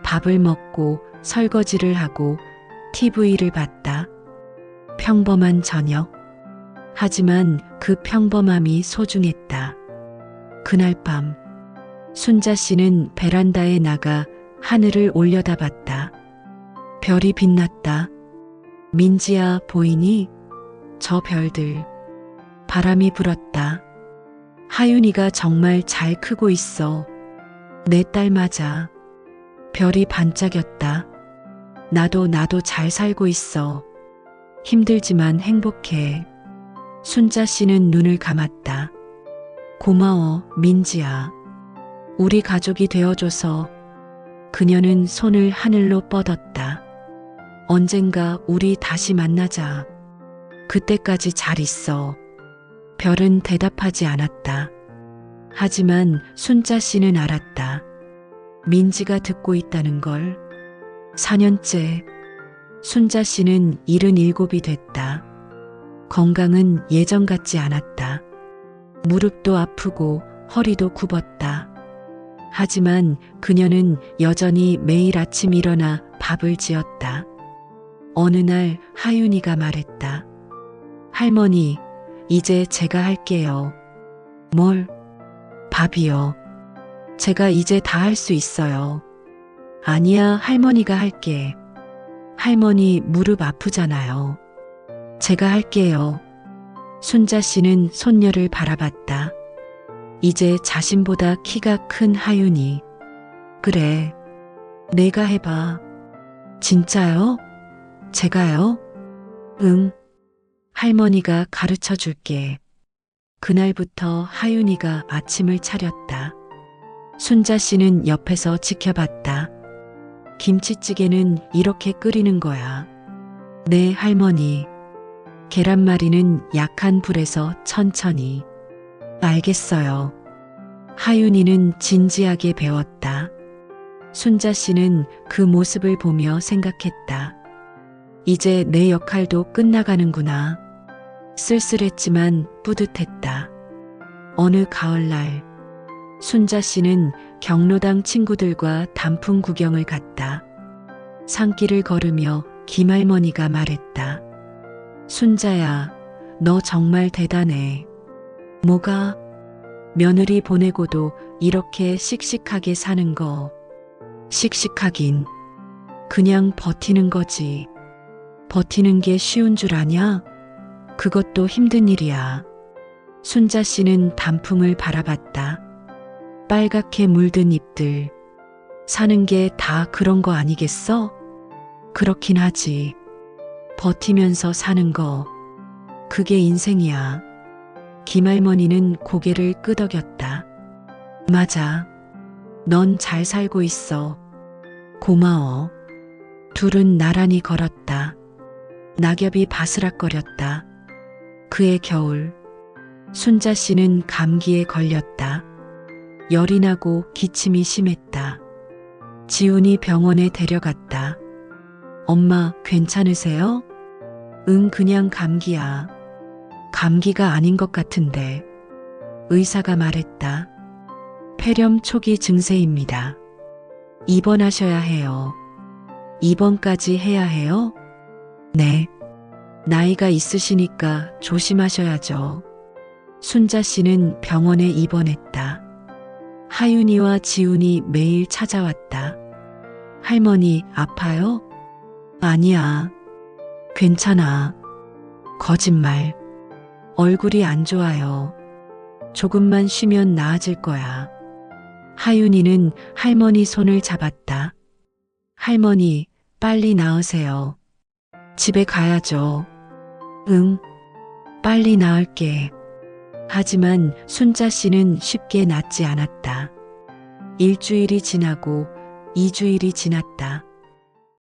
밥을 먹고 설거지를 하고 TV를 봤다. 평범한 저녁. 하지만 그 평범함이 소중했다. 그날 밤, 순자 씨는 베란다에 나가 하늘을 올려다봤다. 별이 빛났다. 민지야, 보이니? 저 별들. 바람이 불었다. 하윤이가 정말 잘 크고 있어. 내 딸 맞아. 별이 반짝였다. 나도 잘 살고 있어. 힘들지만 행복해. 순자 씨는 눈을 감았다. 고마워, 민지야. 우리 가족이 되어줘서. 그녀는 손을 하늘로 뻗었다. 언젠가 우리 다시 만나자. 그때까지 잘 있어. 별은 대답하지 않았다. 하지만 순자 씨는 알았다. 민지가 듣고 있다는 걸. 4년째. 순자 씨는 77이 됐다. 건강은 예전 같지 않았다. 무릎도 아프고 허리도 굽었다. 하지만 그녀는 여전히 매일 아침 일어나 밥을 지었다. 어느 날 하윤이가 말했다. 할머니, 이제 제가 할게요. 뭘? 밥이요. 제가 이제 다 할 수 있어요. 아니야, 할머니가 할게. 할머니 무릎 아프잖아요. 제가 할게요. 순자 씨는 손녀를 바라봤다. 이제 자신보다 키가 큰 하윤이. 그래, 내가 해봐. 진짜요? 제가요? 응. 할머니가 가르쳐 줄게. 그날부터 하윤이가 아침을 차렸다. 순자 씨는 옆에서 지켜봤다. 김치찌개는 이렇게 끓이는 거야. 네, 할머니. 계란말이는 약한 불에서 천천히. 알겠어요. 하윤이는 진지하게 배웠다. 순자 씨는 그 모습을 보며 생각했다. 이제 내 역할도 끝나가는구나. 쓸쓸했지만 뿌듯했다. 어느 가을날, 순자 씨는 경로당 친구들과 단풍 구경을 갔다. 산길을 걸으며 김할머니가 말했다. 순자야, 너 정말 대단해. 뭐가? 며느리 보내고도 이렇게 씩씩하게 사는 거. 씩씩하긴. 그냥 버티는 거지. 버티는 게 쉬운 줄 아냐? 그것도 힘든 일이야. 순자 씨는 단풍을 바라봤다. 빨갛게 물든 잎들. 사는 게 다 그런 거 아니겠어? 그렇긴 하지. 버티면서 사는 거. 그게 인생이야. 김할머니는 고개를 끄덕였다. 맞아. 넌 잘 살고 있어. 고마워. 둘은 나란히 걸었다. 낙엽이 바스락거렸다. 그해 겨울, 순자 씨는 감기에 걸렸다. 열이 나고 기침이 심했다. 지훈이 병원에 데려갔다. 엄마, 괜찮으세요? 응, 그냥 감기야. 감기가 아닌 것 같은데. 의사가 말했다. 폐렴 초기 증세입니다. 입원하셔야 해요. 입원까지 해야 해요? 네. 나이가 있으시니까 조심하셔야죠. 순자 씨는 병원에 입원했다. 하윤이와 지훈이 매일 찾아왔다. 할머니, 아파요? 아니야. 괜찮아. 거짓말. 얼굴이 안 좋아요. 조금만 쉬면 나아질 거야. 하윤이는 할머니 손을 잡았다. 할머니, 빨리 나으세요. 집에 가야죠. 응, 빨리 나을게. 하지만 순자 씨는 쉽게 낫지 않았다. 일주일이 지나고 2주일이 지났다.